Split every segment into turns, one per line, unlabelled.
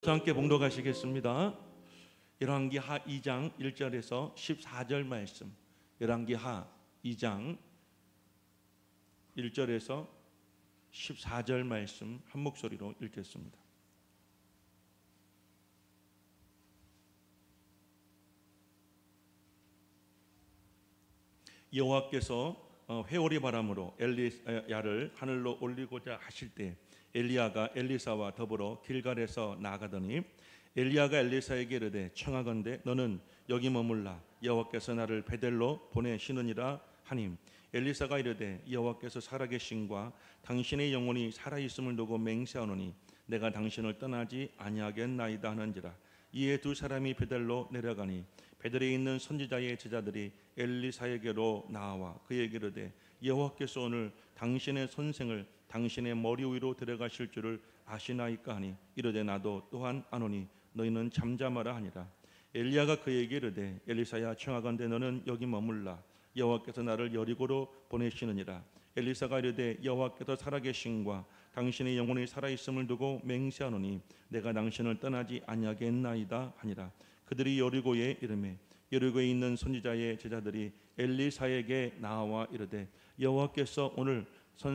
함께 봉독하시겠습니다. 열왕기하 2장 1절에서 14절 말씀. 열왕기하 2장 1절에서 14절 말씀 한 목소리로 읽겠습니다. 여호와께서 회오리 바람으로 엘리야를 하늘로 올리고자 하실 때 엘리야가 엘리사와 더불어 길갈에서 나가더니 엘리야가 엘리사에게 이르되 청하건대 너는 여기 머물라 여호와께서 나를 베델로 보내시느니라 하니 엘리사가 이르되 여호와께서 살아계심과 당신의 영혼이 살아있음을 두고 맹세하노니 내가 당신을 떠나지 아니하겠나이다 하는지라. 이에 두 사람이 베델로 내려가니 베델에 있는 선지자의 제자들이 엘리사에게로 나와 그에게 이르되 여호와께서 오늘 당신의 선생을 당신의 머리 위로 데려가실 줄을 아시나이까 하니 이르되 나도 또한 아노니 너희는 잠잠하라 하니라. 엘리야가 그에게 이르되 엘리사야 청하건대 너는 여기 머물라 여호와께서 나를 여리고로 보내시느니라. 엘리사가 이르되 여호와께서 살아계심과 당신의 영혼이 살아있음을 두고 맹세하노니 내가 당신을 떠나지 아니하겠나이다 하니라. 그들이 여리고에 이르매 여리고에 있는 선지자의 제자들이 엘리사에게 나와 이르되 여호와께서 오늘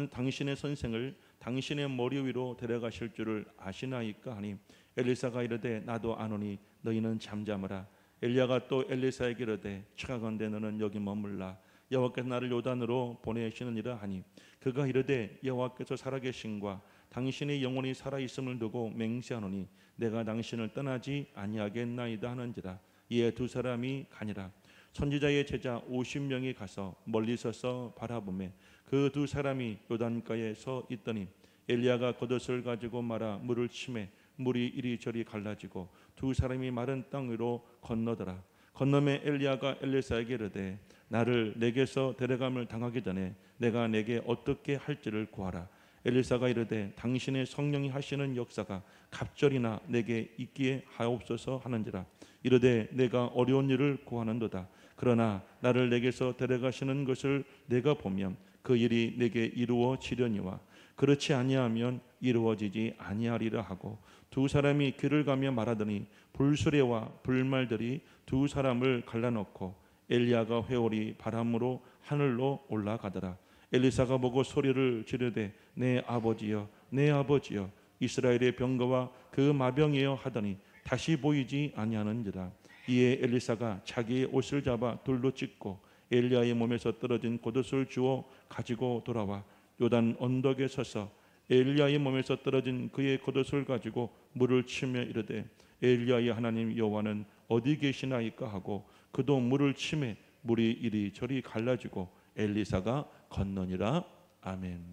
당신의 선생을 당신의 머리 위로 데려가실 줄을 아시나이까 하니 엘리사가 이르되 나도 아노니 너희는 잠잠하라. 엘리야가 또 엘리사에게 이르되 청하건대 너는 여기 머물라 여호와께서 나를 요단으로 보내시느니라 하니 그가 이르되 여호와께서 살아계심과 당신의 영혼이 살아있음을 두고 맹세하노니 내가 당신을 떠나지 아니하겠나이다 하는지라. 이에 두 사람이 가니라. 선지자의 제자 50명이 가서 멀리 서서 바라보매 그 두 사람이 요단가에 서 있더니 엘리야가 겉옷을 가지고 말아 물을 치매 물이 이리저리 갈라지고 두 사람이 마른 땅 위로 건너더라. 건너매 엘리야가 엘리사에게 이르되 나를 내게서 데려감을 당하기 전에 내가 내게 어떻게 할지를 구하라. 엘리사가 이르되 당신의 성령이 하시는 역사가 갑절이나 내게 있기에 하옵소서 하는지라. 이르되 내가 어려운 일을 구하는도다. 그러나 나를 내게서 데려가시는 것을 내가 보면 그 일이 내게 이루어지려니와 그렇지 아니하면 이루어지지 아니하리라 하고 두 사람이 길을 가며 말하더니 불수레와 불말들이 두 사람을 갈라놓고 엘리야가 회오리 바람으로 하늘로 올라가더라. 엘리사가 보고 소리를 지르되 내 아버지여 내 아버지여 이스라엘의 병거와 그 마병이여 하더니 다시 보이지 아니하는지라. 이에 엘리사가 자기의 옷을 잡아 돌로 찢고 엘리야의 몸에서 떨어진 겉옷을 주워 가지고 돌아와 요단 언덕에 서서 엘리야의 몸에서 떨어진 그의 겉옷을 가지고 물을 치며 이르되 엘리야의 하나님 여호와는 어디 계시나이까 하고 그도 물을 치매 물이 이리저리 갈라지고 엘리사가 건너니라. 아멘.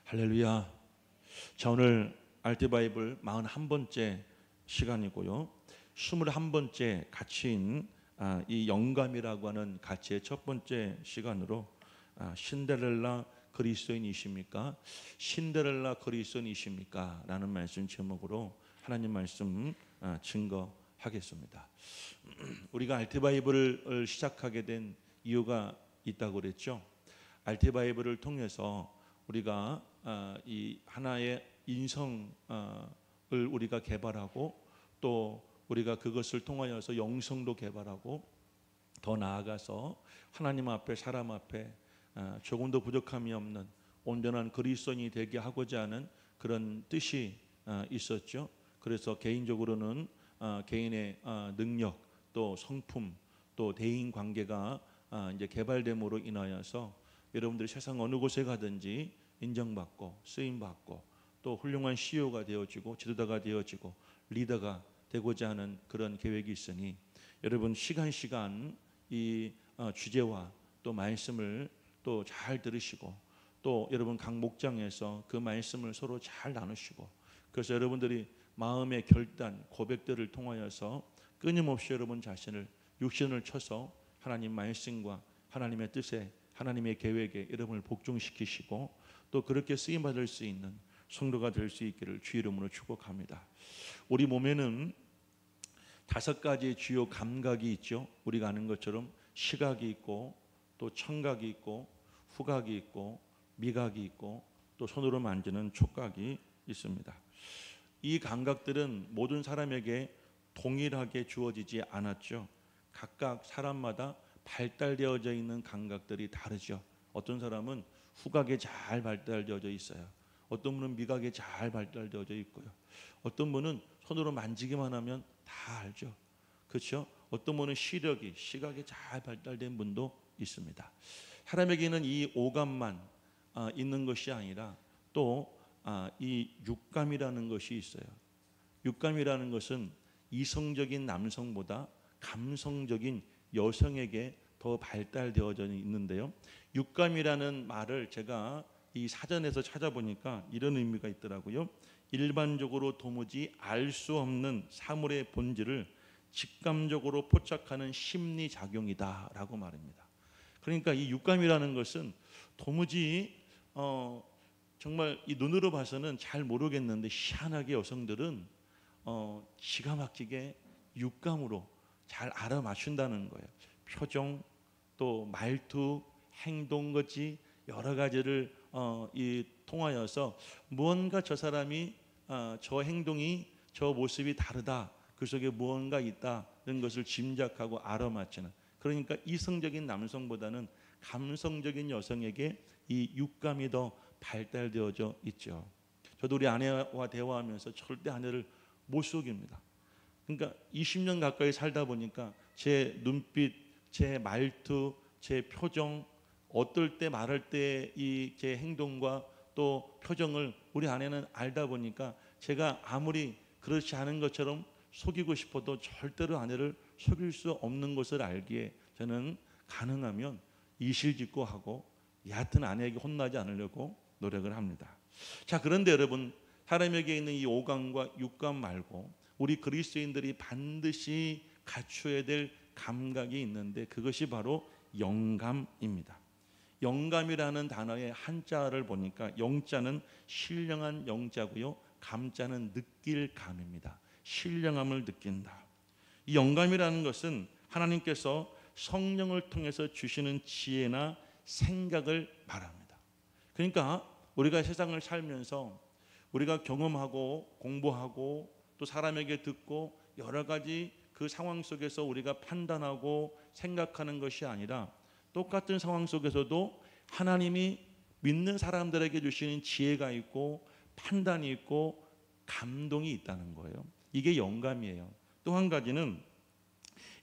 할렐루야. 자, 오늘 알트바이블 41번째 시간이고요 21번째 가치인 이 영감이라고 하는 가치의 첫 번째 시간으로 신데렐라 그리스도인이십니까? 신데렐라 그리스도인이십니까? 라는 말씀 제목으로 하나님 말씀 증거하겠습니다. 우리가 알트바이블을 시작하게 된 이유가 있다고 그랬죠. 알트바이블을 통해서 우리가 이 하나의 인성을 우리가 개발하고 또 우리가 그것을 통하여서 영성도 개발하고 더 나아가서 하나님 앞에 사람 앞에 조금도 부족함이 없는 온전한 그리스도인이 되게 하고자 하는 그런 뜻이 있었죠. 그래서 개인적으로는 개인의 능력 또 성품 또 대인 관계가 이제 개발됨으로 인하여서 여러분들이 세상 어느 곳에 가든지 인정받고 쓰임받고 또 훌륭한 CEO가 되어지고 지도자가 되어지고 리더가 되고자 하는 그런 계획이 있으니 여러분 시간 이 주제와 또 말씀을 또 잘 들으시고 또 여러분 각 목장에서 그 말씀을 서로 잘 나누시고 그래서 여러분들이 마음의 결단 고백들을 통하여서 끊임없이 여러분 자신을 육신을 쳐서 하나님 말씀과 하나님의 뜻에 하나님의 계획에 여러분을 복종시키시고 또 그렇게 쓰임받을 수 있는 성도가 될 수 있기를 주의 이름으로 축복합니다. 우리 몸에는 5가지 주요 감각이 있죠. 우리가 아는 것처럼 시각이 있고 또 청각이 있고 후각이 있고 미각이 있고 또 손으로 만지는 촉각이 있습니다. 이 감각들은 모든 사람에게 동일하게 주어지지 않았죠. 각각 사람마다 발달되어져 있는 감각들이 다르죠. 어떤 사람은 후각에 잘 발달되어져 있어요. 어떤 분은 미각에 잘 발달되어져 있고요. 어떤 분은 손으로 만지기만 하면 다 알죠. 그렇죠? 어떤 분은 시각에 잘 발달된 분도 있습니다. 사람에게는 이 오감만 있는 것이 아니라 또 이 육감이라는 것이 있어요. 육감이라는 것은 이성적인 남성보다 감성적인 여성에게 더 발달되어져 있는데요. 육감이라는 말을 제가 이 사전에서 찾아보니까 이런 의미가 있더라고요. 일반적으로 도무지 알 수 없는 사물의 본질을 직감적으로 포착하는 심리 작용이다라고 말합니다. 그러니까 이 육감이라는 것은 도무지 정말 이 눈으로 봐서는 잘 모르겠는데 희한하게 여성들은 기가 막히게 육감으로 잘 알아맞춘다는 거예요. 표정, 또 말투, 행동거지 여러 가지를 통하여서 무언가 저 사람이 저 행동이 저 모습이 다르다. 그 속에 무언가 있다는 것을 짐작하고 알아맞히는. 그러니까 이성적인 남성보다는 감성적인 여성에게 이 육감이 더 발달되어져 있죠. 저도 우리 아내와 대화하면서 절대 아내를 못 속입니다. 그러니까 20년 가까이 살다 보니까 제 눈빛, 제 말투, 제 표정, 어떨 때 말할 때 이 제 행동과 또 표정을 우리 아내는 알다 보니까 제가 아무리 그렇지 않은 것처럼 속이고 싶어도 절대로 아내를 속일 수 없는 것을 알기에 저는 가능하면 이실직고 하고 얕은 아내에게 혼나지 않으려고 노력을 합니다. 자, 그런데 여러분, 사람에게 있는 이 오감과 육감 말고 우리 그리스도인들이 반드시 갖춰야 될 감각이 있는데 그것이 바로 영감입니다. 영감이라는 단어의 한자를 보니까 영자는 신령한 영자고요, 감자는 느낄 감입니다. 신령함을 느낀다. 이 영감이라는 것은 하나님께서 성령을 통해서 주시는 지혜나 생각을 말합니다. 그러니까 우리가 세상을 살면서 우리가 경험하고 공부하고 또 사람에게 듣고 여러 가지 그 상황 속에서 우리가 판단하고 생각하는 것이 아니라 똑같은 상황 속에서도 하나님이 믿는 사람들에게 주시는 지혜가 있고 판단이 있고 감동이 있다는 거예요. 이게 영감이에요. 또 한 가지는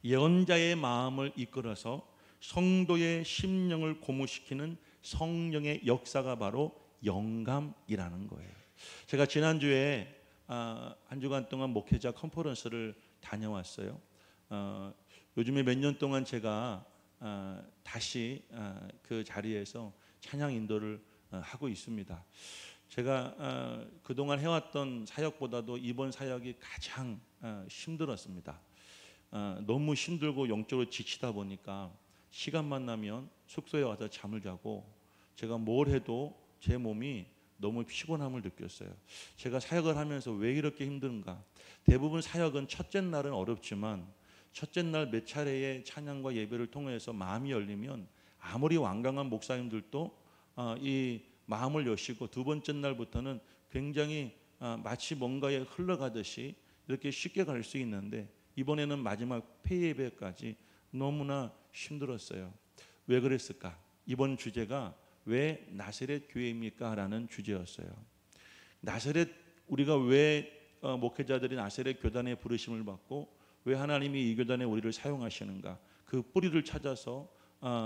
예언자의 마음을 이끌어서 성도의 심령을 고무시키는 성령의 역사가 바로 영감이라는 거예요. 제가 지난주에 한 주간 동안 목회자 컨퍼런스를 다녀왔어요. 요즘에 몇 년 동안 제가 다시 그 자리에서 찬양 인도를 하고 있습니다. 제가 그동안 해왔던 사역보다도 이번 사역이 가장 힘들었습니다. 너무 힘들고 영적으로 지치다 보니까 시간만 나면 숙소에 와서 잠을 자고 제가 뭘 해도 제 몸이 너무 피곤함을 느꼈어요. 제가 사역을 하면서 왜 이렇게 힘든가? 대부분 사역은 첫째 날은 어렵지만 첫째 날 몇 차례의 찬양과 예배를 통해서 마음이 열리면 아무리 완강한 목사님들도 이 마음을 여시고 두 번째 날부터는 굉장히 마치 뭔가에 흘러가듯이 이렇게 쉽게 갈 수 있는데 이번에는 마지막 폐예배까지 너무나 힘들었어요. 왜 그랬을까? 이번 주제가 왜 나사렛 교회입니까? 라는 주제였어요. 나사렛, 우리가 왜 목회자들이 나사렛 교단의 부르심을 받고 왜 하나님이 이 교단에 우리를 사용하시는가? 그 뿌리를 찾아서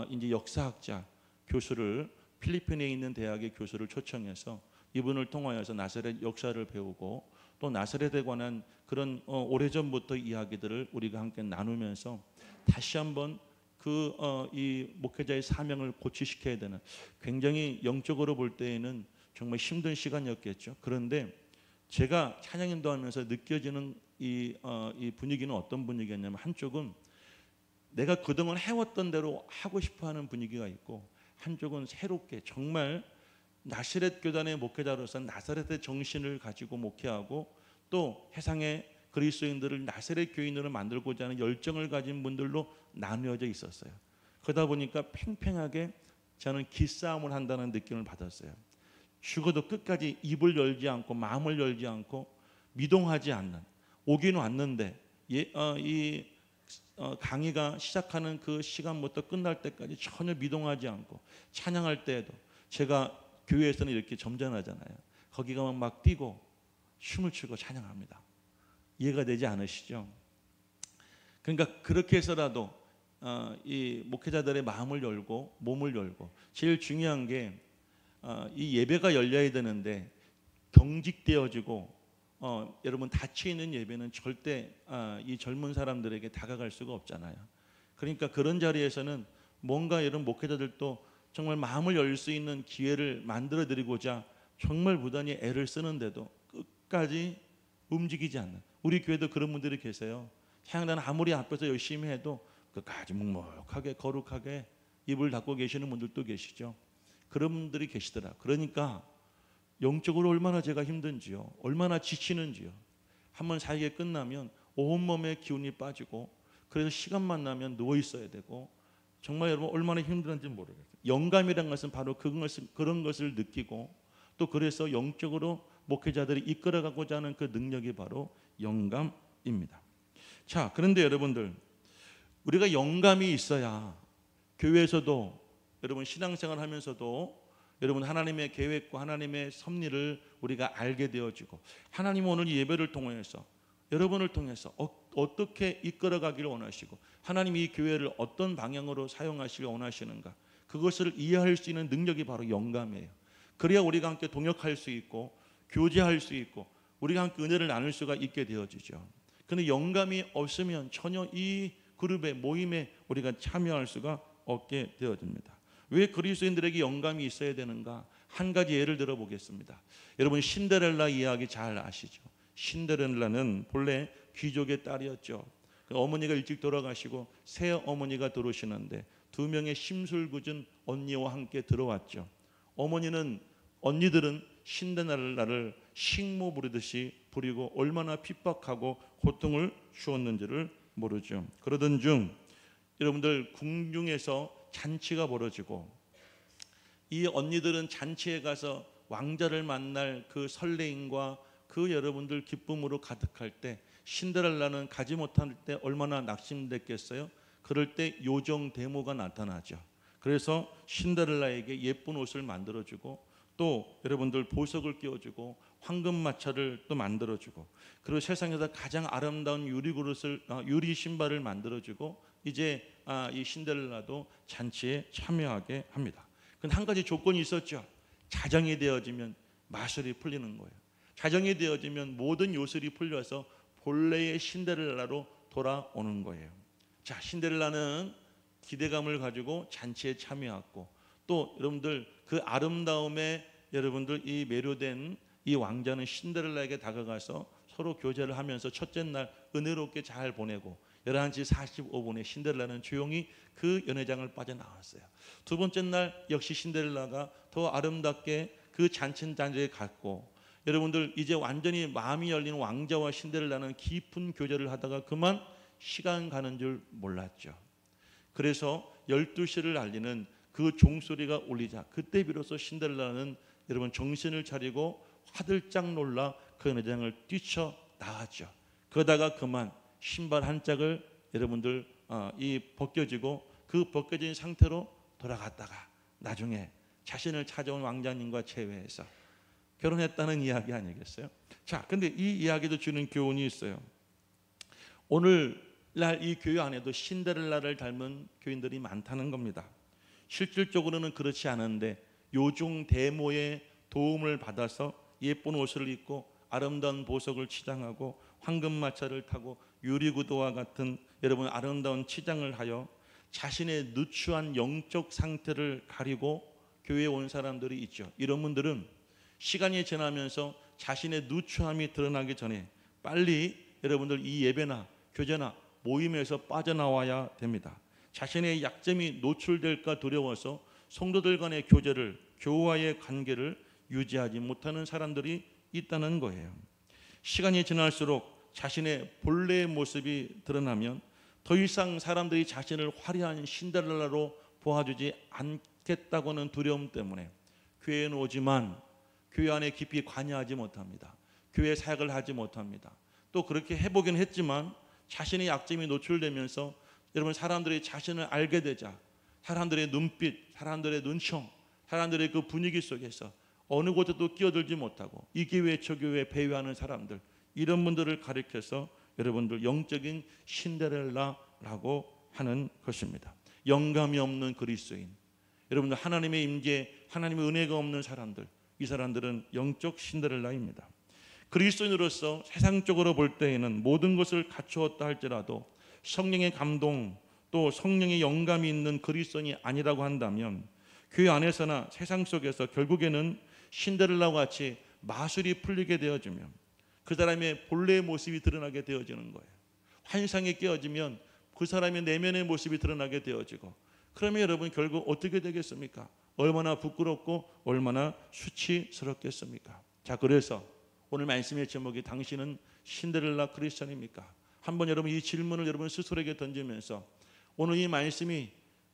이제 역사학자 교수를 필리핀에 있는 대학의 교수를 초청해서 이분을 통하여서 나사렛 역사를 배우고 또 나사렛에 관한 그런 오래전부터 이야기들을 우리가 함께 나누면서 다시 한번 이 목회자의 사명을 고취시켜야 되는, 굉장히 영적으로 볼 때에는 정말 힘든 시간이었겠죠. 그런데 제가 찬양 인도하면서 느껴지는 이 분위기는 어떤 분위기였냐면, 한쪽은 내가 그동안 해왔던 대로 하고 싶어하는 분위기가 있고, 한쪽은 새롭게 정말 나사렛 교단의 목회자로서 나사렛의 정신을 가지고 목회하고 또 세상의 그리스도인들을 나사렛 교인으로 만들고자 하는 열정을 가진 분들로 나누어져 있었어요. 그러다 보니까 팽팽하게 저는 기싸움을 한다는 느낌을 받았어요. 죽어도 끝까지 입을 열지 않고 마음을 열지 않고 미동하지 않는, 오긴 왔는데 강의가 시작하는 그 시간부터 끝날 때까지 전혀 미동하지 않고 찬양할 때에도 제가 교회에서는 이렇게 점잖하잖아요. 거기 가면 막 뛰고 춤을 추고 찬양합니다. 이해가 되지 않으시죠? 그러니까 그렇게 해서라도 이 목회자들의 마음을 열고 몸을 열고, 제일 중요한 게 이 예배가 열려야 되는데 경직되어지고 여러분 닫혀 있는 예배는 절대 이 젊은 사람들에게 다가갈 수가 없잖아요. 그러니까 그런 자리에서는 뭔가 이런 목회자들도 정말 마음을 열 수 있는 기회를 만들어 드리고자 정말 부단히 애를 쓰는데도 끝까지 움직이지 않는, 우리 교회도 그런 분들이 계세요. 향단 아무리 앞에서 열심히 해도 끝까지 묵묵하게 거룩하게 입을 닫고 계시는 분들도 계시죠. 그런 분들이 계시더라. 그러니까 영적으로 얼마나 제가 힘든지요, 얼마나 지치는지요. 한번 사역이 끝나면 온몸에 기운이 빠지고, 그래서 시간만 나면 누워 있어야 되고, 정말 여러분 얼마나 힘들었는지 모르겠어요. 영감이란 것은 바로 그런 것을 느끼고, 또 그래서 영적으로 목회자들이 이끌어가고자 하는 그 능력이 바로 영감입니다. 자, 그런데 여러분들, 우리가 영감이 있어야 교회에서도, 여러분 신앙생활 하면서도 여러분 하나님의 계획과 하나님의 섭리를 우리가 알게 되어지고, 하나님 오늘 이 예배를 통해서 여러분을 통해서 어떻게 이끌어가기를 원하시고, 하나님 이 교회를 어떤 방향으로 사용하시길 원하시는가, 그것을 이해할 수 있는 능력이 바로 영감이에요. 그래야 우리가 함께 동역할 수 있고 교제할 수 있고 우리가 함께 은혜를 나눌 수가 있게 되어지죠. 그런데 영감이 없으면 전혀 이 그룹의 모임에 우리가 참여할 수가 없게 되어집니다. 왜 그리스도인들에게 영감이 있어야 되는가? 한 가지 예를 들어 보겠습니다. 여러분 신데렐라 이야기 잘 아시죠? 신데렐라는 본래 귀족의 딸이었죠. 어머니가 일찍 돌아가시고 새 어머니가 들어오시는데 두 명의 심술궂은 언니와 함께 들어왔죠. 언니들은 신데렐라를 식모 부리듯이 부리고 얼마나 핍박하고 고통을 주었는지를 모르죠. 그러던 중 여러분들 궁중에서 잔치가 벌어지고, 이 언니들은 잔치에 가서 왕자를 만날 그 설레임과 그 여러분들 기쁨으로 가득할 때, 신데렐라는 가지 못할 때 얼마나 낙심됐겠어요. 그럴 때 요정 데모가 나타나죠. 그래서 신데렐라에게 예쁜 옷을 만들어주고, 또 여러분들 보석을 끼워주고 황금마차를 또 만들어주고, 그리고 세상에서 가장 아름다운 유리 신발을 만들어주고, 이제 이 신데렐라도 잔치에 참여하게 합니다. 근데 한 가지 조건이 있었죠. 자정이 되어지면 마술이 풀리는 거예요. 자정이 되어지면 모든 요술이 풀려서 본래의 신데렐라로 돌아오는 거예요. 자, 신데렐라는 기대감을 가지고 잔치에 참여했고, 또 여러분들 그 아름다움에 여러분들 이 매료된 이 왕자는 신데렐라에게 다가가서 서로 교제를 하면서 첫째 날 은혜롭게 잘 보내고, 11시 45분에 신데렐라는 조용히 그 연회장을 빠져나왔어요. 두 번째 날 역시 신데렐라가 더 아름답게 그 잔치에 갔고, 여러분들 이제 완전히 마음이 열린 왕자와 신데렐라는 깊은 교제를 하다가 그만 시간 가는 줄 몰랐죠. 그래서 12시를 알리는 그 종소리가 울리자 그때 비로소 신데렐라는 여러분 정신을 차리고 화들짝 놀라 그 연회장을 뛰쳐나왔죠. 그러다가 그만 신발 한 짝을 여러분들 벗겨지고 그 벗겨진 상태로 돌아갔다가 나중에 자신을 찾아온 왕자님과 재회해서 결혼했다는 이야기 아니겠어요? 자, 근데 이 이야기도 주는 교훈이 있어요. 오늘날 이 교회 안에도 신데렐라를 닮은 교인들이 많다는 겁니다. 실질적으로는 그렇지 않은데 요종 데모의 도움을 받아서 예쁜 옷을 입고 아름다운 보석을 치장하고 황금마차를 타고 유리구두와 같은 여러분 아름다운 치장을 하여 자신의 누추한 영적 상태를 가리고 교회에 온 사람들이 있죠. 이런 분들은 시간이 지나면서 자신의 누추함이 드러나기 전에 빨리 여러분들 이 예배나 교제나 모임에서 빠져나와야 됩니다. 자신의 약점이 노출될까 두려워서 성도들 간의 교제를, 교우와의 관계를 유지하지 못하는 사람들이 있다는 거예요. 시간이 지날수록 자신의 본래의 모습이 드러나면 더 이상 사람들이 자신을 화려한 신데렐라로 보아주지 않겠다고는 두려움 때문에 교회에 오지만 교회 안에 깊이 관여하지 못합니다. 교회 사역을 하지 못합니다. 또 그렇게 해보긴 했지만 자신의 약점이 노출되면서 여러분 사람들이 자신을 알게 되자 사람들의 눈빛, 사람들의 눈총, 사람들의 그 분위기 속에서 어느 곳에도 끼어들지 못하고 이 교회 저 교회 배회하는 사람들, 이런 분들을 가리켜서 여러분들 영적인 신데렐라라고 하는 것입니다. 영감이 없는 그리스도인, 여러분들 하나님의 임재, 하나님의 은혜가 없는 사람들, 이 사람들은 영적 신데렐라입니다. 그리스도인으로서 세상적으로 볼 때에는 모든 것을 갖추었다 할지라도 성령의 감동 또 성령의 영감이 있는 그리스도인이 아니라고 한다면 교회 안에서나 세상 속에서 결국에는 신데렐라와 같이 마술이 풀리게 되어지면 그 사람의 본래의 모습이 드러나게 되어지는 거예요. 환상에 깨어지면 그 사람의 내면의 모습이 드러나게 되어지고, 그러면 여러분 결국 어떻게 되겠습니까? 얼마나 부끄럽고 얼마나 수치스럽겠습니까? 자, 그래서 오늘 말씀의 제목이 당신은 신데렐라 크리스천입니까? 한번 여러분 이 질문을 여러분 스스로에게 던지면서 오늘 이 말씀이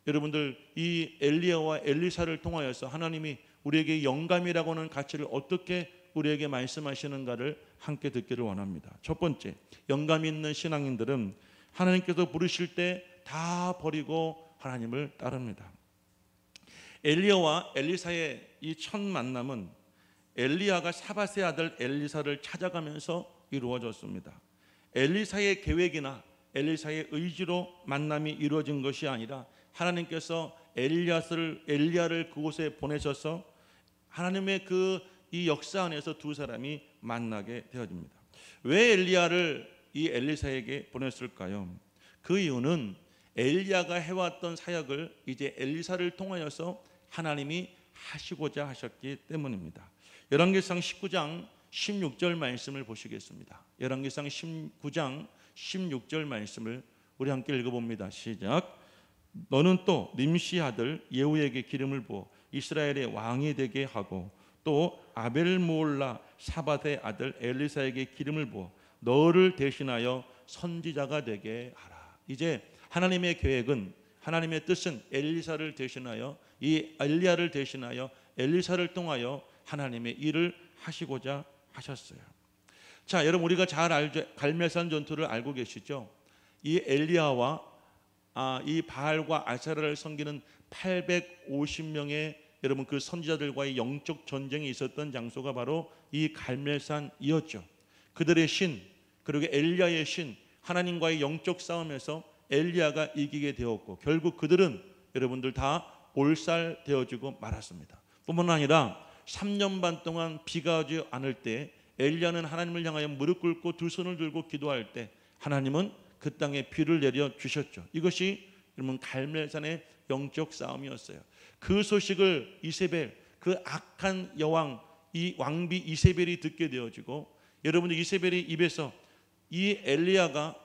여러분들 이 엘리야와 엘리사를 통하여서 하나님이 우리에게 영감이라고 하는 가치를 어떻게 우리에게 말씀하시는가를 함께 듣기를 원합니다. 첫 번째, 영감 있는 신앙인들은 하나님께서 부르실 때 다 버리고 하나님을 따릅니다. 엘리야와 엘리사의 이 첫 만남은 엘리야가 사밧의 아들 엘리사를 찾아가면서 이루어졌습니다. 엘리사의 계획이나 엘리사의 의지로 만남이 이루어진 것이 아니라 하나님께서 엘리야를 그곳에 보내셔서 하나님의 이 역사 안에서 두 사람이 만나게 되어집니다. 왜 엘리야를 이 엘리사에게 보냈을까요? 그 이유는 엘리야가 해왔던 사역을 이제 엘리사를 통하여서 하나님이 하시고자 하셨기 때문입니다. 열왕기상 19장 16절 말씀을 보시겠습니다. 열왕기상 19장 16절 말씀을 우리 함께 읽어봅니다. 시작. 너는 또 nim시 아들 예후에게 기름을 부어 이스라엘의 왕이 되게 하고 또 아벨므올라 사밧의 아들 엘리사에게 기름을 부어 너를 대신하여 선지자가 되게 하라. 이제 하나님의 계획은, 하나님의 뜻은 엘리사를 대신하여, 이 엘리야를 대신하여 엘리사를 통하여 하나님의 일을 하시고자 하셨어요. 자, 여러분 우리가 잘 알죠. 갈멜산 전투를 알고 계시죠? 이 엘리야와 이 바알과 아세라를 섬기는 850명의 여러분 그 선지자들과의 영적 전쟁이 있었던 장소가 바로 이 갈멜산이었죠. 그들의 신, 그리고 엘리야의 신, 하나님과의 영적 싸움에서 엘리야가 이기게 되었고 결국 그들은 여러분들 다 몰살되어지고 말았습니다. 뿐만 아니라 3년 반 동안 비가 오지 않을 때 엘리야는 하나님을 향하여 무릎 꿇고 두 손을 들고 기도할 때 하나님은 그 땅에 비를 내려 주셨죠. 이것이 여러분 갈멜산의 영적 싸움이었어요. 그 소식을 이세벨, 그 악한 여왕 이 왕비 이세벨이 듣게 되어지고, 여러분들 이세벨의 입에서 이 엘리야가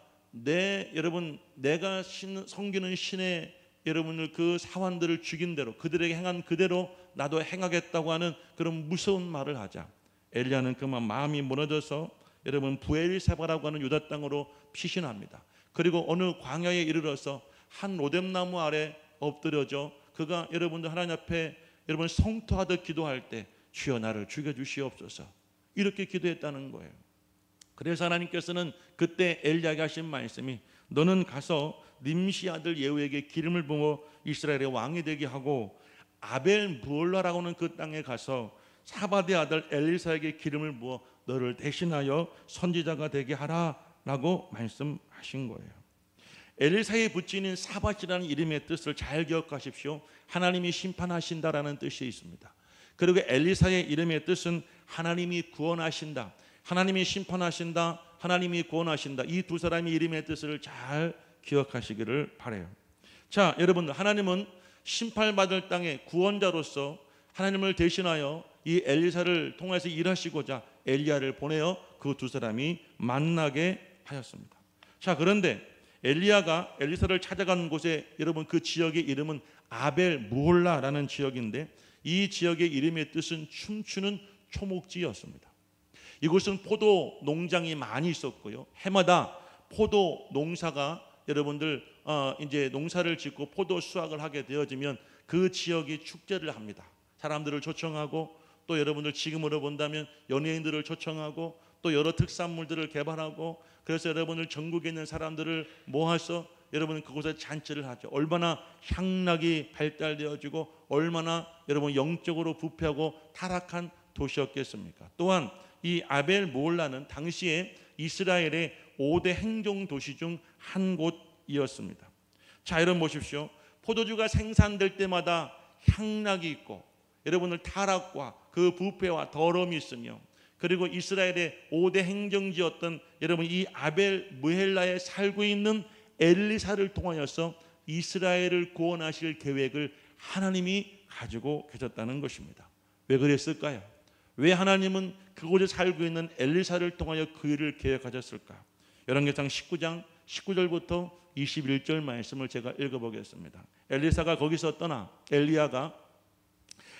내가 섬기는 신의 여러분들 그 사환들을 죽인 대로, 그들에게 행한 그대로 나도 행하겠다고 하는 그런 무서운 말을 하자 엘리야는 그만 마음이 무너져서 여러분 부엘세바라고 하는 유다 땅으로 피신합니다. 그리고 어느 광야에 이르러서 한 로뎀나무 아래 엎드려져 그가 여러분들 하나님 앞에 여러분 성토하듯 기도할 때 주여 나를 죽여주시옵소서 이렇게 기도했다는 거예요. 그래서 하나님께서는 그때 엘리야에게 하신 말씀이 너는 가서 nim시 아들 예후에게 기름을 부어 이스라엘의 왕이 되게 하고 아벨므올라라고 하는 그 땅에 가서 사밧의 아들 엘리사에게 기름을 부어 너를 대신하여 선지자가 되게 하라라고 말씀하신 거예요. 엘리사의 부친인 사밧이라는 이름의 뜻을 잘 기억하십시오. 하나님이 심판하신다라는 뜻이 있습니다. 그리고 엘리사의 이름의 뜻은 하나님이 구원하신다, 하나님이 심판하신다, 하나님이 구원하신다. 이 두 사람의 이름의 뜻을 잘 기억하시기를 바라요. 자, 여러분 하나님은 심판받을 땅의 구원자로서 하나님을 대신하여 이 엘리사를 통해서 일하시고자 엘리야를 보내어 그 두 사람이 만나게 하였습니다. 자, 그런데 엘리야가 엘리사를 찾아간 곳에 여러분 그 지역의 이름은 아벨므올라라는 지역인데 이 지역의 이름의 뜻은 춤추는 초목지였습니다. 이곳은 포도 농장이 많이 있었고요. 해마다 포도 농사가 여러분들 이제 농사를 짓고 포도 수확을 하게 되어지면 그 지역이 축제를 합니다. 사람들을 초청하고 또 여러분들 지금으로 본다면 연예인들을 초청하고 또 여러 특산물들을 개발하고 그래서 여러분들 전국에 있는 사람들을 모아서 여러분 그곳에 잔치를 하죠. 얼마나 향락이 발달되어지고 얼마나 여러분 영적으로 부패하고 타락한 도시였겠습니까? 또한 이 아벨 모홀라는 당시에 이스라엘의 5대 행정 도시 중 한 곳이었습니다. 자, 여러분 보십시오. 포도주가 생산될 때마다 향락이 있고 여러분들 타락과 그 부패와 더러움이 있으며 그리고 이스라엘의 5대 행정지였던 여러분 이 아벨 무헬라에 살고 있는 엘리사를 통하여서 이스라엘을 구원하실 계획을 하나님이 가지고 계셨다는 것입니다. 왜 그랬을까요? 왜 하나님은 그곳에 살고 있는 엘리사를 통하여 그 일을 계획하셨을까? 열왕기상 19장 19절부터 21절 말씀을 제가 읽어보겠습니다. 엘리사가 거기서 떠나 엘리야가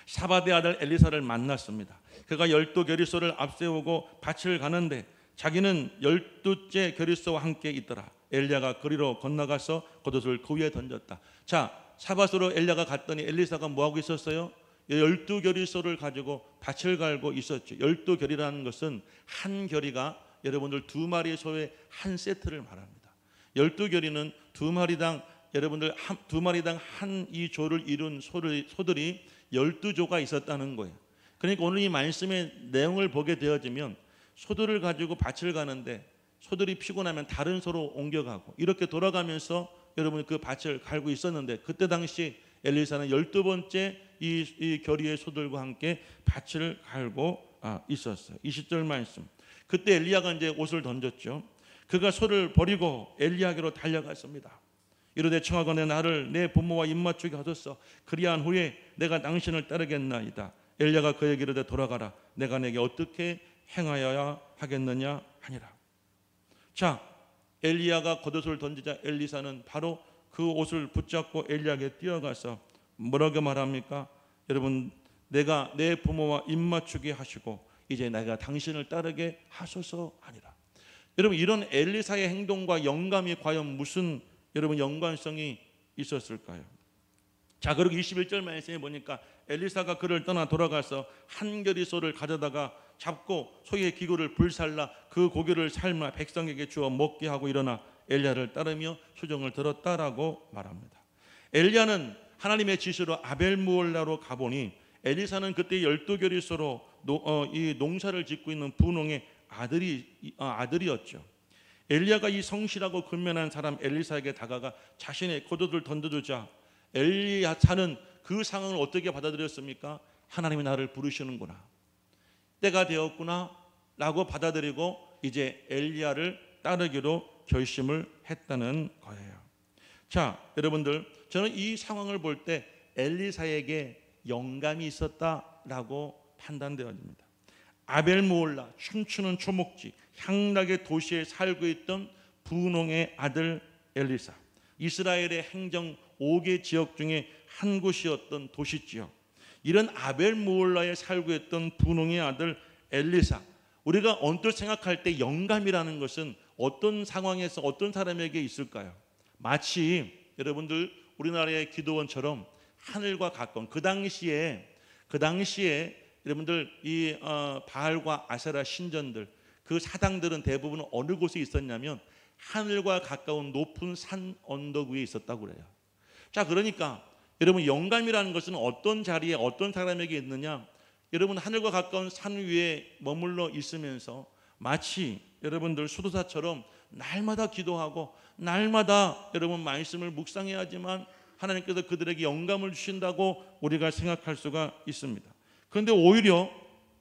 사바의 아들 엘리사를 만났습니다. 그가 12겨리소를 앞세우고 밭을 가는데 자기는 12째 겨리소와 함께 있더라. 엘리야가 거리로 건너가서 겉옷을 그 위에 던졌다. 자, 사밧으로 엘리야가 갔더니 엘리사가 뭐하고 있었어요? 12겨리소를 가지고 밭을 갈고 있었죠. 12겨리라는 것은 한 겨리가 여러분들 2마리 소의 한 세트를 말합니다. 12겨리는 2마리당 여러분들 2마리당 한 이 조를 이룬 소들이 12조가 있었다는 거예요. 그러니까 오늘 이 말씀의 내용을 보게 되어지면 소들을 가지고 밭을 가는데 소들이 피곤하면 다른 소로 옮겨가고 이렇게 돌아가면서 여러분 그 밭을 갈고 있었는데 그때 당시 엘리사는 12번째 이 겨리의 소들과 함께 밭을 갈고 있었어요. 20절 말씀. 그때 엘리야가 이제 옷을 던졌죠. 그가 소를 버리고 엘리야에게로 달려갔습니다. 이르되 청하건대 나를 내 부모와 입맞추게 하소서. 그리한 후에 내가 당신을 따르겠나이다. 엘리야가 그에게 이르되 돌아가라. 내가 내게 어떻게 행하여야 하겠느냐 하니라. 자, 엘리야가 겉옷을 던지자 엘리사는 바로 그 옷을 붙잡고 엘리야에게 뛰어가서 뭐라고 말합니까? 여러분, 내가 내 부모와 입맞추게 하시고 이제 내가 당신을 따르게 하소서 하니라. 여러분, 이런 엘리사의 행동과 영감이 과연 무슨 여러분 연관성이 있었을까요? 자, 그리고 21절 말씀에 보니까 엘리사가 그를 떠나 돌아가서 한 겨리 소를 가져다가 잡고 소의 기구를 불살라 그 고기를 삶아 백성에게 주어 먹게 하고 일어나 엘리야를 따르며 수종을 들었다라고 말합니다. 엘리야는 하나님의 지시로 아벨무홀라로 가보니 엘리사는 그때 12겨리소로 이 농사를 짓고 있는 분홍의 아들이었죠. 엘리야가 이 성실하고 근면한 사람 엘리사에게 다가가 자신의 겉옷을 던져주자 엘리야는 그 상황을 어떻게 받아들였습니까? 하나님이 나를 부르시는구나, 때가 되었구나 라고 받아들이고 이제 엘리야를 따르기로 결심을 했다는 거예요. 자, 여러분들, 저는 이 상황을 볼 때 엘리사에게 영감이 있었다라고 판단되어집니다. 아벨무홀라, 춤추는 초목지, 향락의 도시에 살고 있던 분홍의 아들 엘리사, 이스라엘의 행정 5개 지역 중에 한 곳이었던 도시 지역, 이런 아벨무홀라에 살고 있던 분홍의 아들 엘리사, 우리가 언뜻 생각할 때 영감이라는 것은 어떤 상황에서 어떤 사람에게 있을까요? 마치 여러분들 우리나라의 기도원처럼 하늘과 가까운 그 당시에 여러분들 이 바알과 아세라 신전들, 그 사당들은 대부분 어느 곳에 있었냐면 하늘과 가까운 높은 산 언덕 위에 있었다고 그래요. 자, 그러니까 여러분 영감이라는 것은 어떤 자리에 어떤 사람에게 있느냐? 여러분 하늘과 가까운 산 위에 머물러 있으면서 마치 여러분들 수도사처럼 날마다 기도하고 날마다 여러분 말씀을 묵상해야지만 하나님께서 그들에게 영감을 주신다고 우리가 생각할 수가 있습니다. 그런데 오히려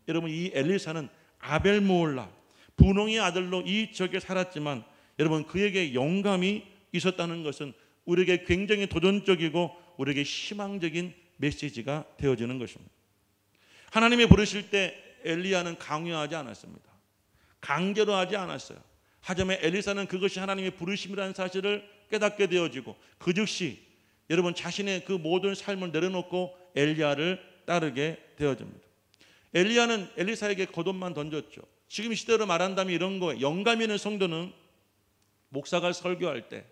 여러분 이 엘리사는 아벨무홀라, 분홍의 아들로 이 지역에 살았지만 여러분 그에게 영감이 있었다는 것은 우리에게 굉장히 도전적이고 우리에게 희망적인 메시지가 되어지는 것입니다. 하나님이 부르실 때 엘리야는 강요하지 않았습니다. 강제로 하지 않았어요. 하지만 엘리사는 그것이 하나님의 부르심이라는 사실을 깨닫게 되어지고 그 즉시 여러분 자신의 그 모든 삶을 내려놓고 엘리야를 따르게 되어집니다. 엘리야는 엘리사에게 겉옷만 던졌죠. 지금 시대로 말한다면 이런 거예요. 영감 있는 성도는 목사가 설교할 때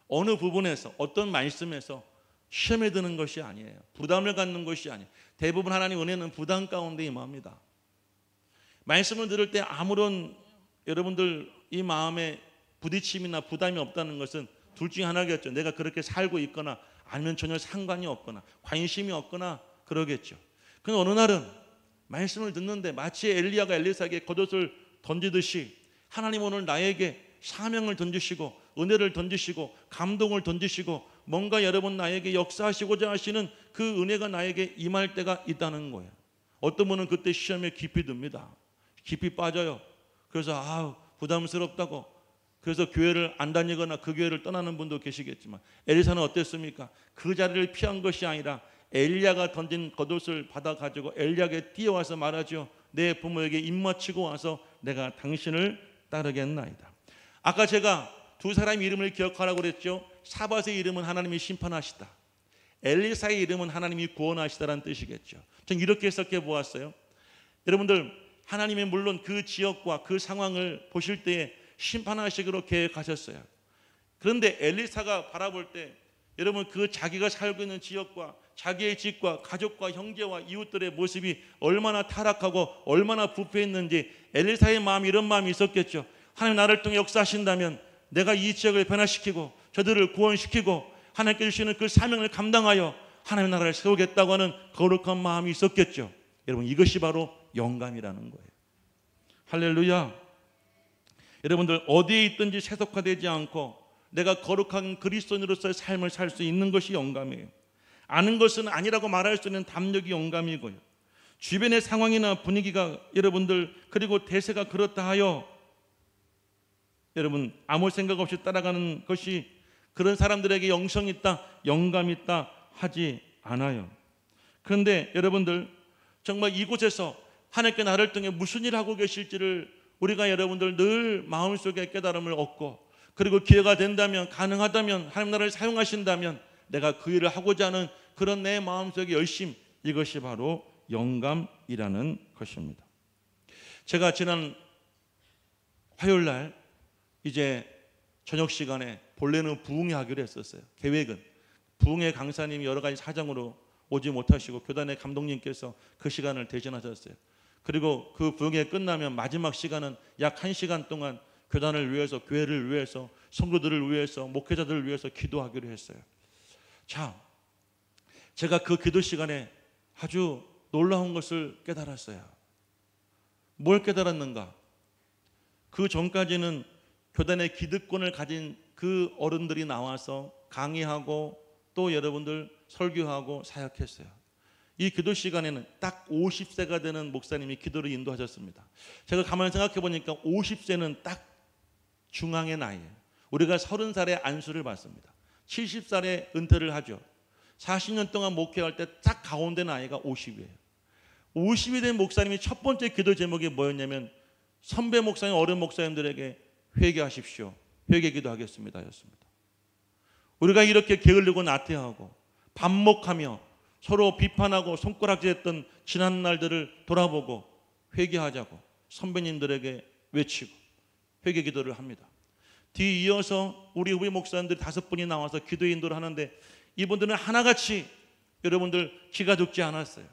어느 부분에서 어떤 말씀에서 시험에 드는 것이 아니에요. 부담을 갖는 것이 아니에요. 대부분 하나님 은혜는 부담 가운데 임합니다. 말씀을 들을 때 아무런 여러분들 이 마음에 부딪힘이나 부담이 없다는 것은 둘 중에 하나겠죠. 내가 그렇게 살고 있거나 아니면 전혀 상관이 없거나 관심이 없거나 그러겠죠. 그런데 어느 날은 말씀을 듣는데 마치 엘리야가 엘리사에게 겉옷을 던지듯이 하나님 오늘 나에게 사명을 던지시고 은혜를 던지시고 감동을 던지시고 뭔가 여러분 나에게 역사하시고자 하시는 그 은혜가 나에게 임할 때가 있다는 거예요. 어떤 분은 그때 시험에 깊이 듭니다. 깊이 빠져요. 그래서 부담스럽다고 그래서 교회를 안 다니거나 그 교회를 떠나는 분도 계시겠지만 엘리사는 어땠습니까? 그 자리를 피한 것이 아니라 엘리야가 던진 겉옷을 받아가지고 엘리야에게 뛰어와서 말하죠. 내 부모에게 입맞추고 와서 내가 당신을 따르겠나이다. 아까 제가 두 사람의 이름을 기억하라고 그랬죠. 사밧의 이름은 하나님이 심판하시다. 엘리사의 이름은 하나님이 구원하시다라는 뜻이겠죠. 전 이렇게 해석해 보았어요. 여러분들 하나님이 물론 그 지역과 그 상황을 보실 때에 심판하시기로 계획하셨어요. 그런데 엘리사가 바라볼 때 여러분 그 자기가 살고 있는 지역과 자기의 집과 가족과 형제와 이웃들의 모습이 얼마나 타락하고 얼마나 부패했는지 엘리사의 마음이 이런 마음이 있었겠죠. 하나님 나를 통해 역사하신다면 내가 이 지역을 변화시키고 저들을 구원시키고 하나님께 주시는 그 사명을 감당하여 하나님의 나라를 세우겠다고 하는 거룩한 마음이 있었겠죠. 여러분 이것이 바로 영감이라는 거예요. 할렐루야. 여러분들 어디에 있든지 세속화되지 않고 내가 거룩한 그리스도인으로서의 삶을 살 수 있는 것이 영감이에요. 아는 것은 아니라고 말할 수 있는 담력이 영감이고요. 주변의 상황이나 분위기가 여러분들 그리고 대세가 그렇다 하여 여러분 아무 생각 없이 따라가는 것이 그런 사람들에게 영성이 있다, 영감이 있다 하지 않아요. 그런데 여러분들 정말 이곳에서 하나님께 나를 통해 무슨 일을 하고 계실지를 우리가 여러분들 늘 마음속에 깨달음을 얻고 그리고 기회가 된다면 가능하다면 하나님 나라를 사용하신다면 내가 그 일을 하고자 하는 그런 내 마음속의 열심, 이것이 바로 영감이라는 것입니다. 제가 지난 화요일 날 이제 저녁 시간에 본래는 부흥회 하기로 했었어요. 계획은 부흥회 강사님이 여러 가지 사정으로 오지 못하시고 교단의 감독님께서 그 시간을 대신하셨어요. 그리고 그 부흥회 끝나면 마지막 시간은 약 1시간 동안 교단을 위해서, 교회를 위해서, 성도들을 위해서, 목회자들을 위해서 기도하기로 했어요. 자, 제가 그 기도 시간에 아주 놀라운 것을 깨달았어요. 뭘 깨달았는가? 그 전까지는 교단의 기득권을 가진 그 어른들이 나와서 강의하고 또 여러분들 설교하고 사역했어요. 이 기도 시간에는 딱 50세가 되는 목사님이 기도를 인도하셨습니다. 제가 가만히 생각해 보니까 50세는 딱 중앙의 나이예요. 우리가 30살에 안수를 받습니다. 70살에 은퇴를 하죠. 40년 동안 목회할 때 딱 가운데 나이가 50이에요. 50이 된 목사님이 첫 번째 기도 제목이 뭐였냐면 선배 목사님, 어른 목사님들에게 회개하십시오. 회개 기도하겠습니다 였습니다. 우리가 이렇게 게을르고 나태하고 반목하며 서로 비판하고 손가락질했던 지난 날들을 돌아보고 회개하자고 선배님들에게 외치고 회개 기도를 합니다. 뒤이어서 우리 후배 목사님들 5분이 나와서 기도 인도를 하는데 이분들은 하나같이 여러분들 기가 죽지 않았어요.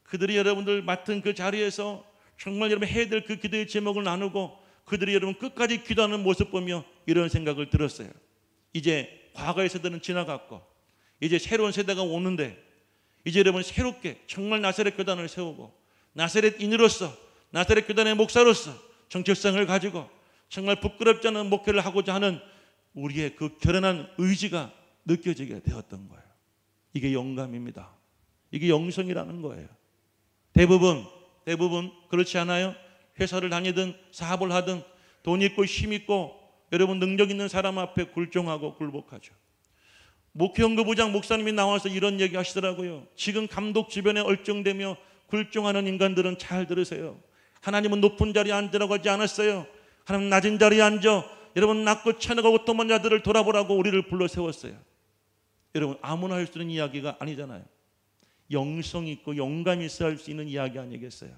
그들이 여러분들 맡은 그 자리에서 정말 여러분 해야 될 그 기도의 제목을 나누고 그들이 여러분 끝까지 기도하는 모습 보며 이런 생각을 들었어요. 이제 과거의 세대는 지나갔고 이제 새로운 세대가 오는데 이제 여러분 새롭게 정말 나사렛 교단을 세우고 나사렛인으로서 나사렛 교단의 목사로서 정체성을 가지고 정말 부끄럽지 않은 목회를 하고자 하는 우리의 그 결연한 의지가 느껴지게 되었던 거예요. 이게 영감입니다. 이게 영성이라는 거예요. 대부분 그렇지 않아요? 회사를 다니든 사업을 하든 돈 있고 힘 있고 여러분 능력 있는 사람 앞에 굴종하고 굴복하죠. 목회연구부장 목사님이 나와서 이런 얘기 하시더라고요. 지금 감독 주변에 얼쩡대며 굴종하는 인간들은 잘 들으세요. 하나님은 높은 자리에 앉으라고 하지 않았어요. 하나님 낮은 자리에 앉아 여러분 낮고 천하고 오토만 자들을 돌아보라고 우리를 불러 세웠어요. 여러분 아무나 할 수 있는 이야기가 아니잖아요. 영성이 있고 영감이 있어야 할 수 있는 이야기 아니겠어요?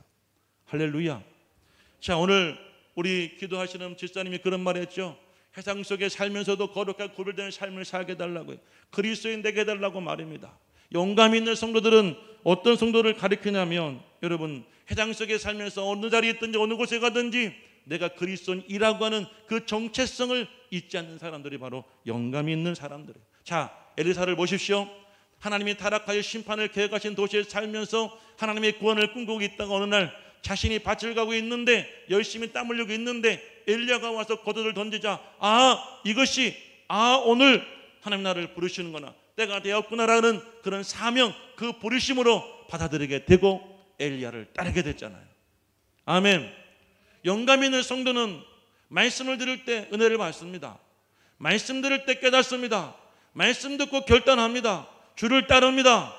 할렐루야. 자, 오늘 우리 기도하시는 집사님이 그런 말 했죠. 세상 속에 살면서도 거룩하게 구별되는 삶을 살게 해달라고요. 그리스도인 되게 해달라고 말입니다. 영감 있는 성도들은 어떤 성도를 가리키냐면 여러분 회당 속에 살면서 어느 자리에 있든지 어느 곳에 가든지 내가 그리스도인이라고 하는 그 정체성을 잊지 않는 사람들이 바로 영감이 있는 사람들이에요. 자, 엘리사를 보십시오. 하나님이 타락하여 심판을 계획하신 도시에 살면서 하나님의 구원을 꿈꾸고 있다가 어느 날 자신이 밭을 가고 있는데 열심히 땀 흘리고 있는데 엘리야가 와서 겉옷을 던지자 이것이 오늘 하나님 나를 부르시는구나, 때가 되었구나라는 그런 사명, 그 부르심으로 받아들이게 되고 엘리야를 따르게 됐잖아요. 아멘. 영감 있는 성도는 말씀을 들을 때 은혜를 받습니다. 말씀 들을 때 깨닫습니다. 말씀 듣고 결단합니다. 주를 따릅니다.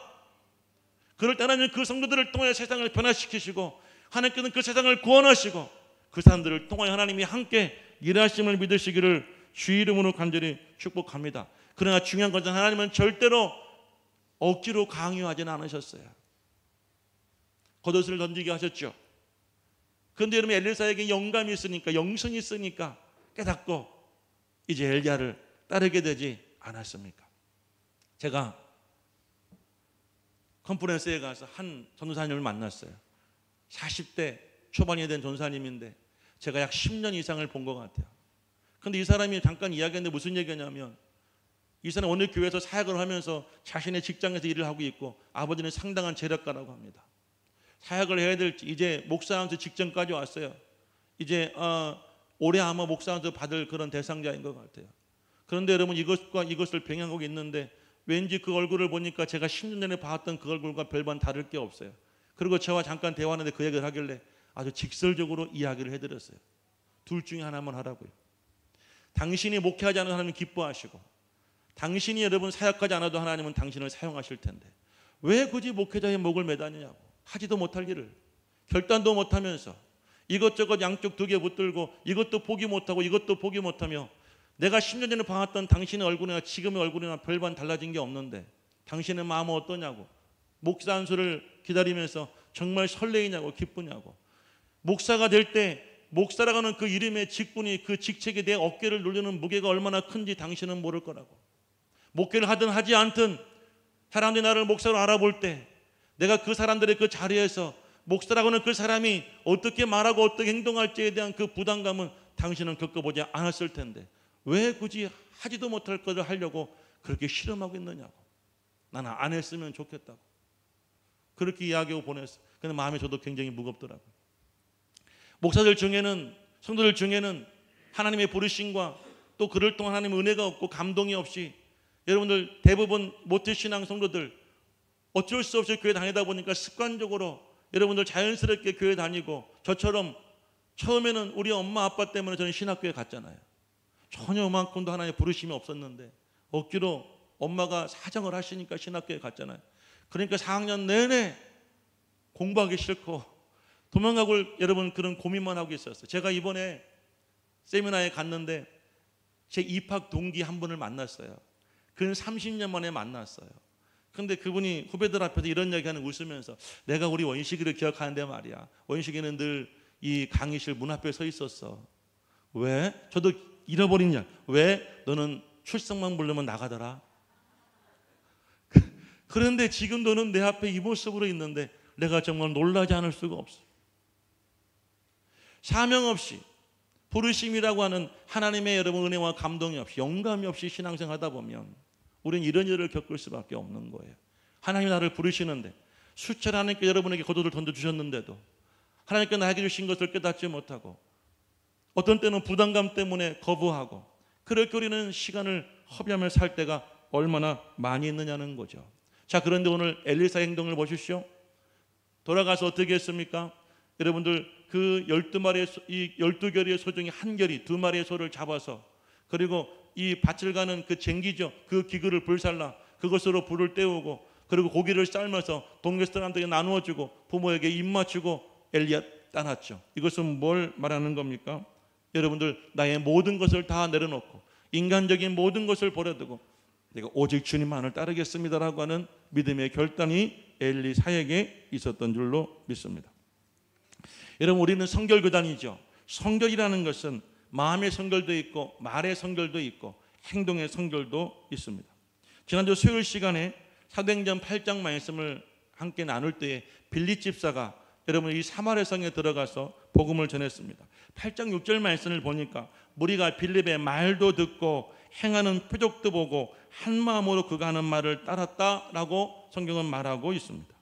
그를 따르는 그 성도들을 통해 세상을 변화시키시고 하나님께서는 그 세상을 구원하시고 그 사람들을 통해 하나님이 함께 일하심을 믿으시기를 주 이름으로 간절히 축복합니다. 그러나 중요한 것은 하나님은 절대로 억지로 강요하지는 않으셨어요. 겉옷을 던지게 하셨죠. 그런데 여러분, 엘리사에게 영감이 있으니까, 영성이 있으니까 깨닫고 이제 엘리야를 따르게 되지 않았습니까? 제가 컨퍼런스에 가서 한 전도사님을 만났어요. 40대 초반이 된 전도사님인데 제가 약 10년 이상을 본 것 같아요. 그런데 이 사람이 잠깐 이야기했는데 무슨 얘기냐면, 이 사람 오늘 교회에서 사역을 하면서 자신의 직장에서 일을 하고 있고 아버지는 상당한 재력가라고 합니다. 사역을 해야 될지 이제 목사한테 직전까지 왔어요. 이제 올해 아마 목사한테 받을 그런 대상자인 것 같아요. 그런데 여러분, 이것과 이것을 병행하고 있는데 왠지 그 얼굴을 보니까 제가 10년 전에 봤던 그 얼굴과 별반 다를 게 없어요. 그리고 저와 잠깐 대화하는데 그 얘기를 하길래 아주 직설적으로 이야기를 해드렸어요. 둘 중에 하나만 하라고요. 당신이 목회하지 않은 하나님은 기뻐하시고, 당신이 여러분 사역하지 않아도 하나님은 당신을 사용하실 텐데 왜 굳이 목회자의 목을 매다니냐고. 하지도 못할 일을, 결단도 못하면서 이것저것 양쪽 두 개 붙들고 이것도 포기 못하고 이것도 포기 못하며, 내가 10년 전에 봤던 당신의 얼굴이나 지금의 얼굴이나 별반 달라진 게 없는데 당신의 마음은 어떠냐고. 목사 한 수를 기다리면서 정말 설레이냐고, 기쁘냐고. 목사가 될 때 목사라고 하는 그 이름의 직분이, 그 직책에 내 어깨를 누르는 무게가 얼마나 큰지 당신은 모를 거라고. 목회를 하든 하지 않든 사람들이 나를 목사로 알아볼 때 내가 그 사람들의 그 자리에서 목사라고 하는 그 사람이 어떻게 말하고 어떻게 행동할지에 대한 그 부담감은 당신은 겪어보지 않았을 텐데 왜 굳이 하지도 못할 것을 하려고 그렇게 실험하고 있느냐고. 나는 안 했으면 좋겠다고. 그렇게 이야기하고 보냈어요. 근데 마음이 저도 굉장히 무겁더라고요. 목사들 중에는, 성도들 중에는 하나님의 부르심과 또 그를 통한 하나님의 은혜가 없고 감동이 없이, 여러분들 대부분 모태신앙 성도들 어쩔 수 없이 교회 다니다 보니까 습관적으로 여러분들 자연스럽게 교회 다니고, 저처럼 처음에는 우리 엄마 아빠 때문에 저는 신학교에 갔잖아요. 전혀 이만큼도 하나님의 부르심이 없었는데 억지로 엄마가 사정을 하시니까 신학교에 갔잖아요. 그러니까 4학년 내내 공부하기 싫고 도망가고 여러분 그런 고민만 하고 있었어요. 제가 이번에 세미나에 갔는데 제 입학 동기 한 분을 만났어요. 그는 30년 만에 만났어요. 근데 그분이 후배들 앞에서 이런 얘기하는, 웃으면서 내가 우리 원식이를 기억하는데 말이야, 원식이는 늘 이 강의실 문 앞에 서 있었어. 왜? 저도 잃어버리냐? 왜? 너는 출석만 부르면 나가더라. 그런데 지금 너는 내 앞에 이 모습으로 있는데 내가 정말 놀라지 않을 수가 없어. 사명 없이, 부르심이라고 하는 하나님의 여러분 은혜와 감동이 없이, 영감이 없이 신앙생활 하다 보면 우리는 이런 일을 겪을 수밖에 없는 거예요. 하나님이 나를 부르시는데, 수차례 하나님께 여러분에게 겉옷을 던져주셨는데도 하나님께 나에게 주신 것을 깨닫지 못하고, 어떤 때는 부담감 때문에 거부하고, 그렇게 우리는 시간을 허비하며 살 때가 얼마나 많이 있느냐는 거죠. 자, 그런데 오늘 엘리사의 행동을 보십시오. 돌아가서 어떻게 했습니까? 여러분들 그 12마리의 이 12결의 소 중에 한 결이 2마리의 소를 잡아서, 그리고 이 밭을 가는 그 쟁기죠, 그 기구를 불살라 그것으로 불을 때우고, 그리고 고기를 삶아서 동네 사람들에게 나누어 주고 부모에게 입 맞추고 엘리야 떠났죠. 이것은 뭘 말하는 겁니까? 여러분들, 나의 모든 것을 다 내려놓고 인간적인 모든 것을 버려두고 내가 오직 주님만을 따르겠습니다라고 하는 믿음의 결단이 엘리사에게 있었던 줄로 믿습니다. 여러분, 우리는 성결교단이죠. 성결이라는 것은 마음의 성결도 있고 말의 성결도 있고 행동의 성결도 있습니다. 지난주 수요일 시간에 사도행전 8장 말씀을 함께 나눌 때에 빌립 집사가 여러분 이 사마리아 성에 들어가서 복음을 전했습니다. 8장 6절 말씀을 보니까 무리가 빌립의 말도 듣고 행하는 표적도 보고 한 마음으로 그가 하는 말을 따랐다라고 성경은 말하고 있습니다.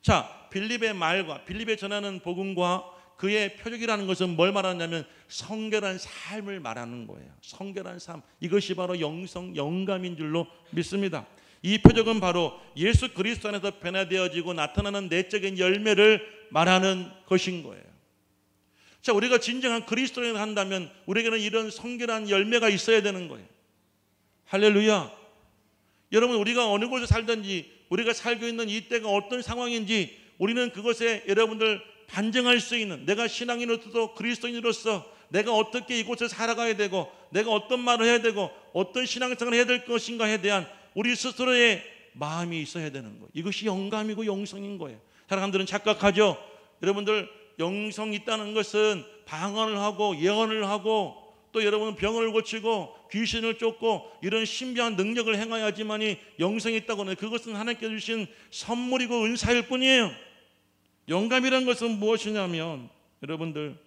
자, 빌립의 말과 빌립의 전하는 복음과 그의 표적이라는 것은 뭘 말하냐면 성결한 삶을 말하는 거예요. 성결한 삶, 이것이 바로 영감인 줄로 믿습니다. 이 표적은 바로 예수 그리스도 안에서 변화되어지고 나타나는 내적인 열매를 말하는 것인 거예요. 자, 우리가 진정한 그리스도인을 한다면 우리에게는 이런 성결한 열매가 있어야 되는 거예요. 할렐루야. 여러분, 우리가 어느 곳에 살든지 우리가 살고 있는 이 때가 어떤 상황인지 우리는 그것에 여러분들 반증할 수 있는, 내가 신앙인으로서 그리스도인으로서 내가 어떻게 이곳에 살아가야 되고 내가 어떤 말을 해야 되고 어떤 신앙생활을 해야 될 것인가에 대한 우리 스스로의 마음이 있어야 되는 거예요. 이것이 영감이고 영성인 거예요. 사람들은 착각하죠. 여러분들 영성이 있다는 것은 방언을 하고 예언을 하고 또 여러분 병을 고치고 귀신을 쫓고 이런 신비한 능력을 행해야지만이 영성이 있다고 해요. 그것은 하나님께 주신 선물이고 은사일 뿐이에요. 영감이라는 것은 무엇이냐면 여러분들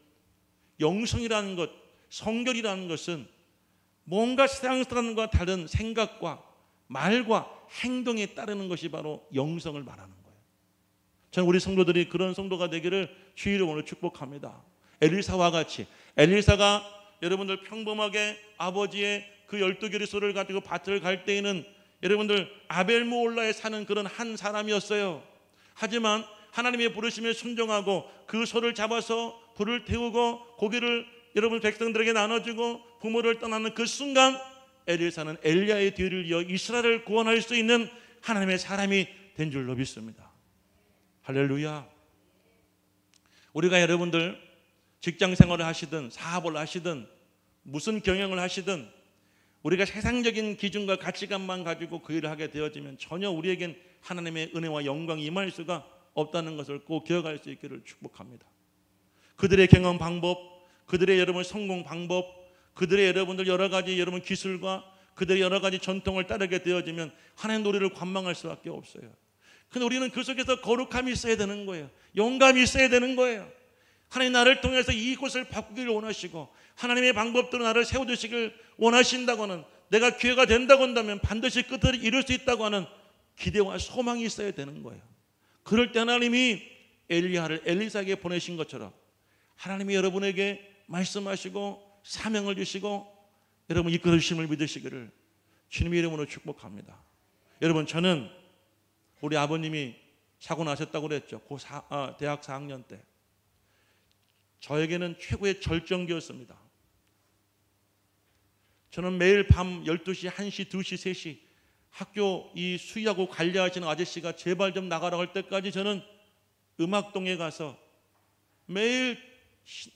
영성이라는 것, 성결이라는 것은 뭔가 세상 사람과 다른 생각과 말과 행동에 따르는 것이 바로 영성을 말하는 거예요. 저는 우리 성도들이 그런 성도가 되기를 주의로 오늘 축복합니다. 엘리사와 같이, 엘리사가 여러분들 평범하게 아버지의 그 12개의 소를 가지고 밭을 갈 때에는 여러분들 아벨모올라에 사는 그런 한 사람이었어요. 하지만 하나님의 부르심에 순종하고 그 소를 잡아서 불을 태우고 고기를 여러분 백성들에게 나눠주고 부모를 떠나는 그 순간 엘리사는 엘리야의 뒤를 이어 이스라엘을 구원할 수 있는 하나님의 사람이 된 줄로 믿습니다. 할렐루야. 우리가 여러분들 직장 생활을 하시든 사업을 하시든 무슨 경영을 하시든 우리가 세상적인 기준과 가치관만 가지고 그 일을 하게 되어지면 전혀 우리에겐 하나님의 은혜와 영광이 임할 수가 없다는 것을 꼭 기억할 수 있기를 축복합니다. 그들의 경험 방법, 그들의 여러분 성공 방법, 그들의 여러분들 여러 가지 여러분 기술과 그들의 여러 가지 전통을 따르게 되어지면 하나님 노래를 관망할 수밖에 없어요. 근데 우리는 그 속에서 거룩함이 있어야 되는 거예요. 영감이 있어야 되는 거예요. 하나님 나를 통해서 이곳을 바꾸기를 원하시고 하나님의 방법대로 나를 세워주시길 원하신다고는, 내가 기회가 된다고 한다면 반드시 끝을 이룰 수 있다고 하는 기대와 소망이 있어야 되는 거예요. 그럴 때 하나님이 엘리야를 엘리사에게 보내신 것처럼 하나님이 여러분에게 말씀하시고 사명을 주시고 여러분 이끌으심을 믿으시기를 주님의 이름으로 축복합니다. 여러분, 저는 우리 아버님이 사고 나셨다고 그랬죠. 대학 4학년 때 저에게는 최고의 절정기였습니다. 저는 매일 밤 12시, 1시, 2시, 3시 학교 이 수의하고 관리하시는 아저씨가 제발 좀 나가라고 할 때까지 저는 음악동에 가서 매일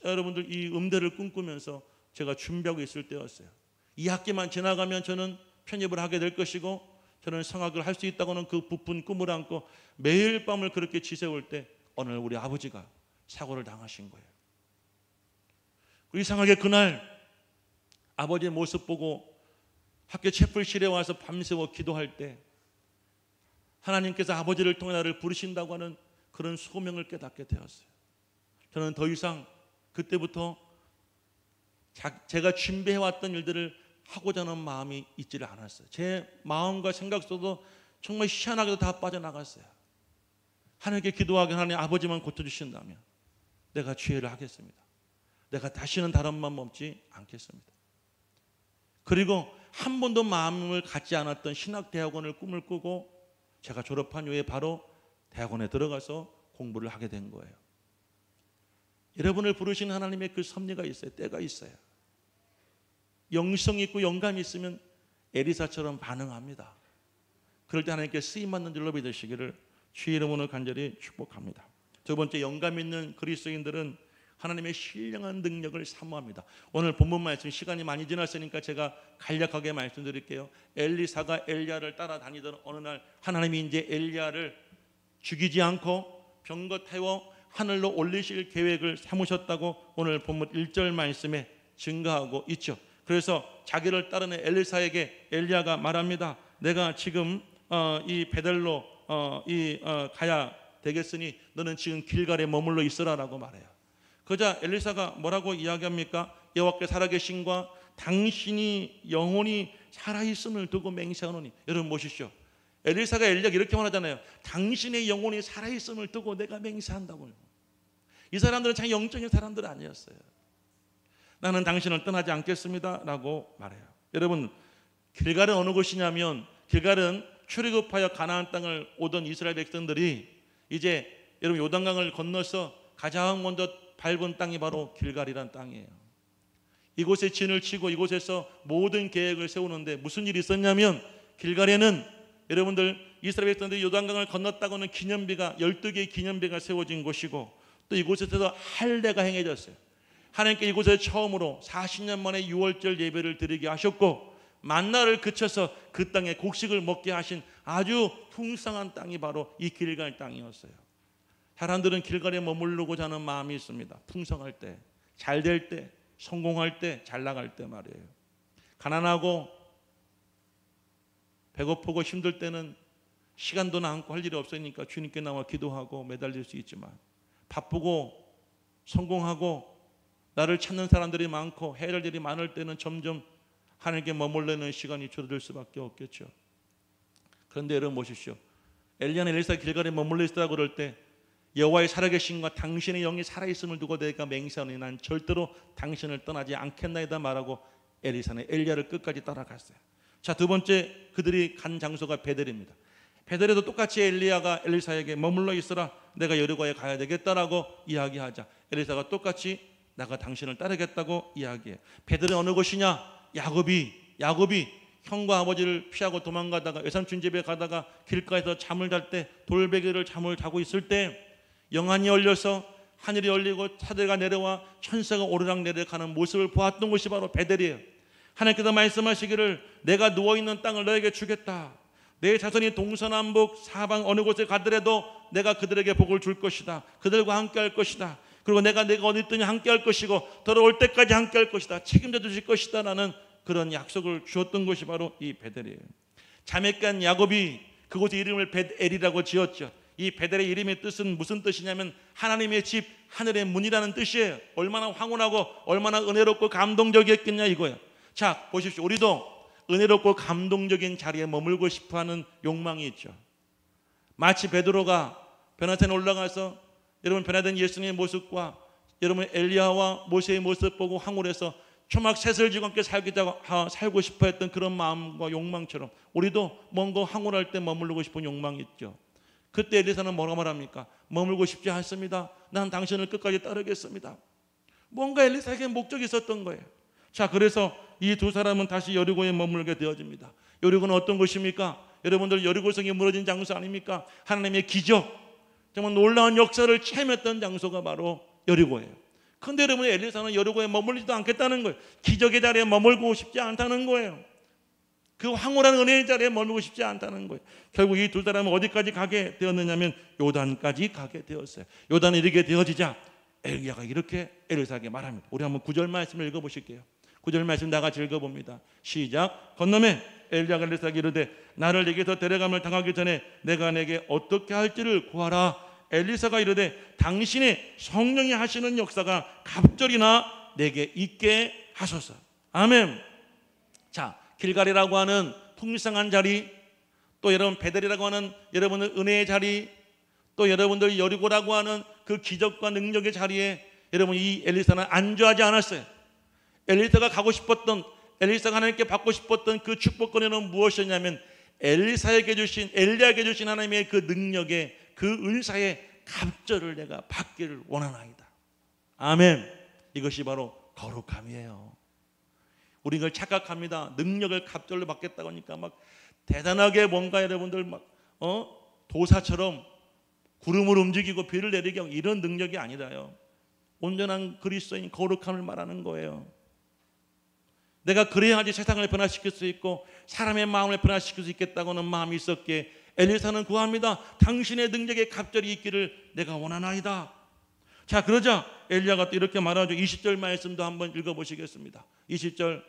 여러분들 이 음대를 꿈꾸면서 제가 준비하고 있을 때였어요. 이 학기만 지나가면 저는 편입을 하게 될 것이고 저는 성악을 할 수 있다고는 그 부푼 꿈을 안고 매일 밤을 그렇게 지새울 때 어느 날 우리 아버지가 사고를 당하신 거예요. 이상하게 그날 아버지의 모습 보고 학교 채플실에 와서 밤새워 기도할 때 하나님께서 아버지를 통해 나를 부르신다고 하는 그런 소명을 깨닫게 되었어요. 저는 더 이상 그때부터 제가 준비해왔던 일들을 하고자 하는 마음이 있지를 않았어요. 제 마음과 생각 속도 정말 희한하게도 다 빠져나갔어요. 하나님께 기도하게 하나님 아버지만 고쳐주신다면 내가 지혜를 하겠습니다. 내가 다시는 다른 마음 먹지 않겠습니다. 그리고 한 번도 마음을 갖지 않았던 신학대학원을 꿈을 꾸고 제가 졸업한 후에 바로 대학원에 들어가서 공부를 하게 된 거예요. 여러분을 부르신 하나님의 그 섭리가 있어요. 때가 있어요. 영성이 있고 영감이 있으면 에리사처럼 반응합니다. 그럴 때 하나님께 쓰임받는 줄로 믿으시기를 주의 이름으로 간절히 축복합니다. 두 번째, 영감 있는 그리스도인들은 하나님의 신령한 능력을 사모합니다. 오늘 본문 말씀 시간이 많이 지났으니까 제가 간략하게 말씀드릴게요. 엘리사가 엘리야를 따라다니던 어느 날 하나님이 이제 엘리야를 죽이지 않고 병거 태워 하늘로 올리실 계획을 삼으셨다고 오늘 본문 1절 말씀에 증거하고 있죠. 그래서 자기를 따르는 엘리사에게 엘리야가 말합니다. 내가 지금 이 베델로 가야 되겠으니 너는 지금 길갈에 머물러 있으라라고 말해요. 그러자 엘리사가 뭐라고 이야기합니까? 여호와께 살아계신과 당신이 영원히 살아있음을 두고 맹세하노니. 여러분 보십시오. 엘리사가 엘리야에게 이렇게 말하잖아요. 당신의 영혼이 살아있음을 두고 내가 맹세한다고요. 이 사람들은 참 영적인 사람들 아니었어요. 나는 당신을 떠나지 않겠습니다 라고 말해요. 여러분, 길갈은 어느 곳이냐면, 길갈은 출애굽하여 가나안 땅을 오던 이스라엘 백성들이 이제 여러분 요단강을 건너서 가장 먼저 밟은 땅이 바로 길갈이란 땅이에요. 이곳에 진을 치고 이곳에서 모든 계획을 세우는데 무슨 일이 있었냐면, 길갈에는 여러분들 이스라엘 백성들이 요단강을 건넜다고는 기념비가 12개의 기념비가 세워진 곳이고, 또 이곳에서 할례가 행해졌어요. 하나님께 이곳에 처음으로 40년 만에 유월절 예배를 드리게 하셨고, 만나를 그쳐서 그 땅에 곡식을 먹게 하신 아주 풍성한 땅이 바로 이 길갈 땅이었어요. 사람들은 길갈에 머무르고자 하는 마음이 있습니다. 풍성할 때, 잘 될 때, 성공할 때, 잘 나갈 때 말이에요. 가난하고 배고프고 힘들 때는 시간도 남고 할 일이 없으니까 주님께 나와 기도하고 매달릴 수 있지만, 바쁘고 성공하고 나를 찾는 사람들이 많고 해야 할 일이 많을 때는 점점 하나님께 머물러는 시간이 줄어들 수밖에 없겠죠. 그런데 여러분 보십시오. 엘리야는 엘리사 길갈에 머물러 있으라고 그럴 때 여호와의 살아계심과 당신의 영이 살아있음을 두고 내가 맹세하노니 난 절대로 당신을 떠나지 않겠나이다 말하고 엘리사는 엘리야를 끝까지 따라갔어요. 자, 두 번째 그들이 간 장소가 베델입니다. 베델에도 똑같이 엘리야가 엘리사에게 머물러 있으라, 내가 여리고에 가야 되겠다라고 이야기하자 엘리사가 똑같이 내가 당신을 따르겠다고 이야기해요. 베델은 어느 곳이냐? 야곱이 형과 아버지를 피하고 도망가다가 외삼촌 집에 가다가 길가에서 잠을 잘 때 돌베개를 잠을 자고 있을 때 영안이 열려서 하늘이 열리고 차대가 내려와 천사가 오르락 내려가는 모습을 보았던 곳이 바로 베델이에요. 하나님께서 말씀하시기를 내가 누워있는 땅을 너에게 주겠다. 내 자손이 동서남북 사방 어느 곳에 가더라도 내가 그들에게 복을 줄 것이다. 그들과 함께 할 것이다. 그리고 내가 어디 있더니 함께 할 것이고 돌아올 때까지 함께 할 것이다. 책임져 주실 것이다 라는 그런 약속을 주었던 것이 바로 이 베델이에요. 자매간 야곱이 그곳의 이름을 벳엘이라고 지었죠. 이 베델의 이름의 뜻은 무슨 뜻이냐면 하나님의 집, 하늘의 문이라는 뜻이에요. 얼마나 황홀하고 얼마나 은혜롭고 감동적이었겠냐 이거예요. 자, 보십시오. 우리도 은혜롭고 감동적인 자리에 머물고 싶어하는 욕망이 있죠. 마치 베드로가 변화산에 올라가서 여러분 변화된 예수님의 모습과 여러분 엘리야와 모세의 모습 보고 황홀해서 초막 셋을 지고 함께 살고 싶어 했던 그런 마음과 욕망처럼 우리도 뭔가 황홀할 때 머무르고 싶은 욕망이 있죠. 그때 엘리사는 뭐라고 말합니까? 머물고 싶지 않습니다. 난 당신을 끝까지 따르겠습니다. 뭔가 엘리사에게 목적이 있었던 거예요. 자, 그래서 이 두 사람은 다시 여리고에 머물게 되어집니다. 여리고는 어떤 곳입니까? 여러분들 여리고성이 무너진 장소 아닙니까? 하나님의 기적, 정말 놀라운 역사를 체험했던 장소가 바로 여리고예요. 그런데 여러분 엘리사는 여리고에 머물지도 않겠다는 거예요. 기적의 자리에 머물고 싶지 않다는 거예요. 그 황홀한 은혜의 자리에 머물고 싶지 않다는 거예요. 결국 이 두 사람은 어디까지 가게 되었느냐면 요단까지 가게 되었어요. 요단에 이르게 되어지자 엘리야가 이렇게 엘리사에게 말합니다. 우리 한번 9절 말씀을 읽어보실게요. 9절 말씀 다 같이 읽어봅니다. 시작. 건너매 엘리야가 엘리사에게 이르되 나를 네게서 데려감을 당하기 전에 내가 내게 어떻게 할지를 구하라. 엘리사가 이르되 당신의 성령이 하시는 역사가 갑절이나 내게 있게 하소서. 아멘. 자, 길갈이라고 하는 풍성한 자리, 또 여러분 베델이라고 하는 여러분의 은혜의 자리, 또 여러분들 여리고라고 하는 그 기적과 능력의 자리에 여러분 이 엘리사는 안주하지 않았어요. 엘리사가 가고 싶었던, 엘리사가 하나님께 받고 싶었던 그 축복권에는 무엇이었냐면 엘리야에게 주신 하나님의 그 능력의 그 은사의 갑절을 내가 받기를 원하나이다. 아멘. 이것이 바로 거룩함이에요. 우리 이걸 착각합니다. 능력을 갑절로 받겠다고 하니까 막 대단하게 뭔가 여러분들 막 도사처럼 구름을 움직이고 비를 내리게 하고 이런 능력이 아니라요. 온전한 그리스도인 거룩함을 말하는 거예요. 내가 그래야지 세상을 변화시킬 수 있고 사람의 마음을 변화시킬 수 있겠다고는 마음이 있었기에 엘리사는 구합니다. 당신의 능력의 갑절이 있기를 내가 원하나이다. 자, 그러자 엘리야가 또 이렇게 말하죠. 20절 말씀도 한번 읽어보시겠습니다. 20절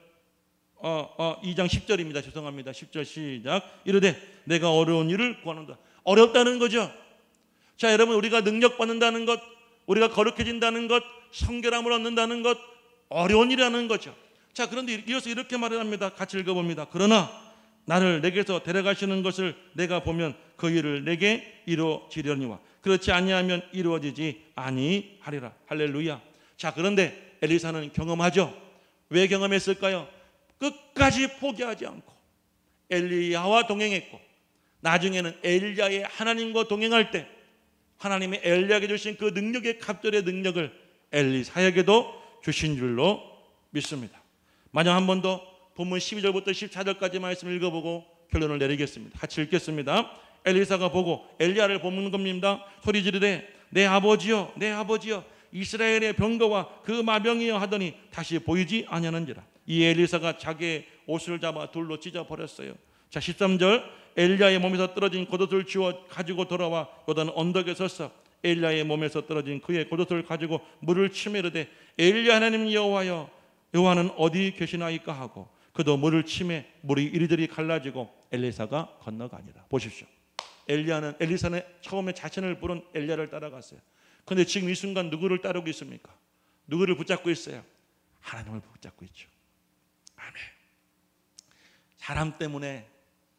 2장 10절입니다. 죄송합니다. 10절 시작. 이르되 내가 어려운 일을 구하는다. 어렵다는 거죠. 자, 여러분, 우리가 능력 받는다는 것, 우리가 거룩해진다는 것, 성결함을 얻는다는 것, 어려운 일이라는 거죠. 자, 그런데 이어서 이렇게 말을 합니다. 같이 읽어봅니다. 그러나 나를 내게서 데려가시는 것을 내가 보면 그 일을 내게 이루어지려니와 그렇지 아니하면 이루어지지 아니하리라. 할렐루야. 자, 그런데 엘리사는 경험하죠. 왜 경험했을까요? 끝까지 포기하지 않고 엘리야와 동행했고, 나중에는 엘리야의 하나님과 동행할 때 하나님이 엘리야에게 주신 그 능력의 갑절의 능력을 엘리사에게도 주신 줄로 믿습니다. 마지막 한 번 더 본문 12절부터 14절까지 말씀을 읽어보고 결론을 내리겠습니다. 같이 읽겠습니다. 엘리사가 보고 엘리야를 보는 겁니다. 소리 지르되 내 아버지여 내 아버지여 이스라엘의 병거와 그 마병이여 하더니 다시 보이지 아니하는지라. 이 엘리사가 자기의 옷을 잡아 돌로 찢어버렸어요. 자, 13절 엘리야의 몸에서 떨어진 겉옷을 주워 가지고 돌아와 요단 언덕에 섰어. 엘리야의 몸에서 떨어진 그의 겉옷을 가지고 물을 치며 이르되 엘리야 하나님 여호와여 여호와는 어디 계시나이까 하고 그도 물을 치매 물이 이리저리 갈라지고 엘리사가 건너가니라. 보십시오. 엘리사는 처음에 자신을 부른 엘리야를 따라갔어요. 그런데 지금 이 순간 누구를 따르고 있습니까? 누구를 붙잡고 있어요? 하나님을 붙잡고 있죠. 아멘. 사람 때문에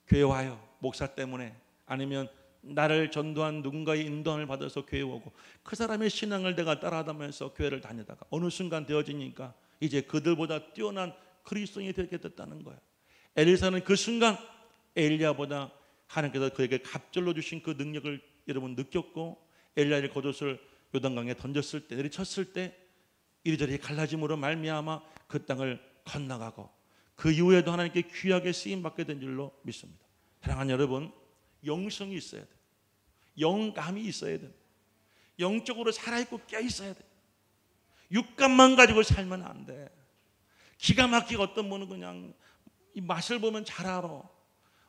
교회 와요. 목사 때문에, 아니면 나를 전도한 누군가의 인도함을 받아서 교회 오고 그 사람의 신앙을 내가 따라하면서 교회를 다니다가 어느 순간 되어지니까 이제 그들보다 뛰어난 그리스도인이 되게 됐다는 거예요. 엘리사는 그 순간 엘리야보다 하나님께서 그에게 갑절로 주신 그 능력을 여러분 느꼈고, 엘리야의 겉옷을 요단강에 던졌을 때, 내리쳤을 때 이리저리 갈라짐으로 말미암아 그 땅을 건너가고 그 이후에도 하나님께 귀하게 쓰임받게 된 줄로 믿습니다. 사랑하는 여러분, 영성이 있어야 돼요. 영감이 있어야 돼요. 영적으로 살아있고 깨어있어야 돼요. 육감만 가지고 살면 안 돼. 기가 막히게 어떤 분은 그냥 이 맛을 보면 잘 알아.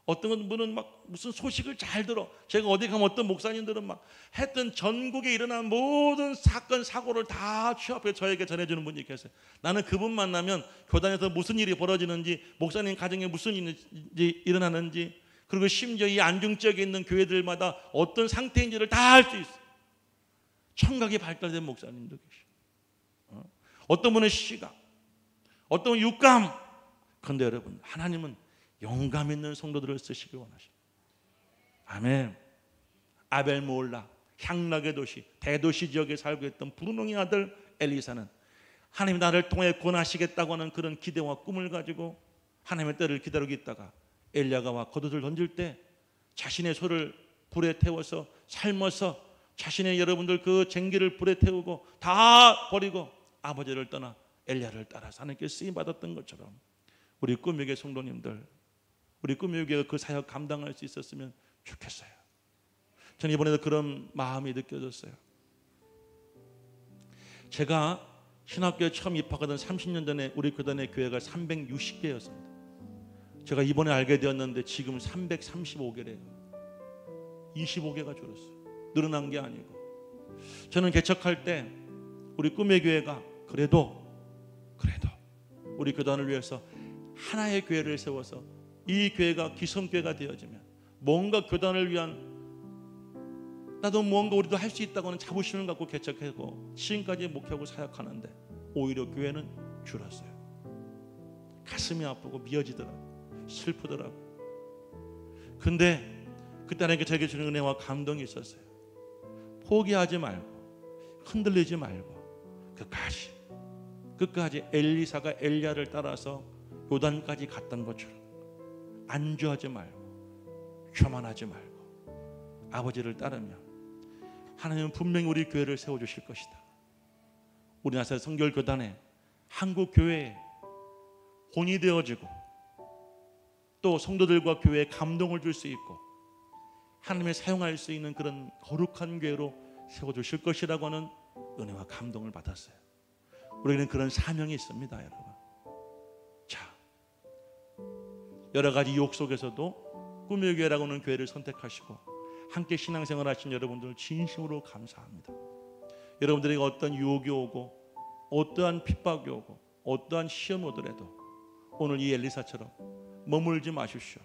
어떤 분은 막 무슨 소식을 잘 들어. 제가 어디 가면 어떤 목사님들은 막 하여튼 전국에 일어난 모든 사건 사고를 다 취합해 저에게 전해주는 분이 계세요. 나는 그분 만나면 교단에서 무슨 일이 벌어지는지, 목사님 가정에 무슨 일이 일어나는지, 그리고 심지어 이 안중 지역에 있는 교회들마다 어떤 상태인지를 다 알 수 있어. 청각이 발달된 목사님도 계셔. 어떤 분은 시각, 어떤 분은 육감. 그런데 여러분, 하나님은 영감 있는 성도들을 쓰시기 원하셔. 아멘. 아벨 모올라 향락의 도시, 대도시 지역에 살고 있던 브루농의 아들 엘리사는 하나님 나를 통해 구원하시겠다고 하는 그런 기대와 꿈을 가지고 하나님의 때를 기다리고 있다가 엘리야가 와 겉옷을 던질 때 자신의 소를 불에 태워서 삶아서 자신의 여러분들 그 쟁기를 불에 태우고 다 버리고 아버지를 떠나 엘리야를 따라서 하나님께 쓰임 받았던 것처럼 우리 꿈유교 성도님들, 우리 꿈유교가 그 사역 감당할 수 있었으면 좋겠어요. 저는 이번에도 그런 마음이 느껴졌어요. 제가 신학교에 처음 입학하던 30년 전에 우리 교단의 교회가 360개였습니다. 제가 이번에 알게 되었는데 지금 335개래요. 25개가 줄었어요. 늘어난 게 아니고. 저는 개척할 때 우리 꿈의 교회가 그래도 우리 교단을 위해서 하나의 교회를 세워서 이 교회가 기성교회가 되어지면 뭔가 교단을 위한, 나도 뭔가 우리도 할 수 있다고 하는 자부심을 갖고 개척하고 지금까지 목회하고 사역하는데 오히려 교회는 줄었어요. 가슴이 아프고 미어지더라고, 슬프더라고. 근데 그때 하나님께 저에게 주는 은혜와 감동이 있었어요. 포기하지 말고 흔들리지 말고 끝까지 엘리사가 엘리야를 따라서 요단까지 갔던 것처럼 안주하지 말고 교만하지 말고 아버지를 따르면 하나님은 분명히 우리 교회를 세워주실 것이다. 우리나라 성결교단에, 한국교회에 혼이 되어지고 또 성도들과 교회에 감동을 줄 수 있고 하나님의 사용할 수 있는 그런 거룩한 교회로 세워주실 것이라고 하는 은혜와 감동을 받았어요. 우리는 그런 사명이 있습니다, 여러분. 자, 여러 가지 유혹 속에서도 꿈의 교회라고 하는 교회를 선택하시고 함께 신앙생활 하신 여러분들 진심으로 감사합니다. 여러분들에게 어떤 유혹이 오고 어떠한 핍박이 오고 어떠한 시험이 오더라도 오늘 이 엘리사처럼 머물지 마십시오.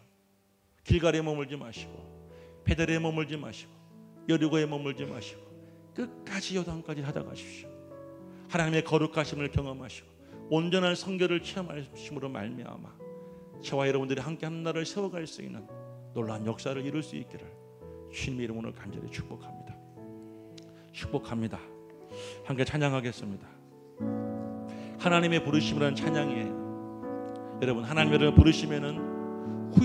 길갈에 머물지 마시고 베델에 머물지 마시고 여리고에 머물지 마시고 끝까지 요단까지 찾아가십시오. 하나님의 거룩하심을 경험하시고 온전한 성결을 체험하심으로 말미암아 저와 여러분들이 함께 한 나라를 세워갈 수 있는 놀라운 역사를 이룰 수 있기를 주님의 이름으로 간절히 축복합니다. 축복합니다. 함께 찬양하겠습니다. 하나님의 부르심이라는 찬양이에요. 여러분, 하나님의 부르시면은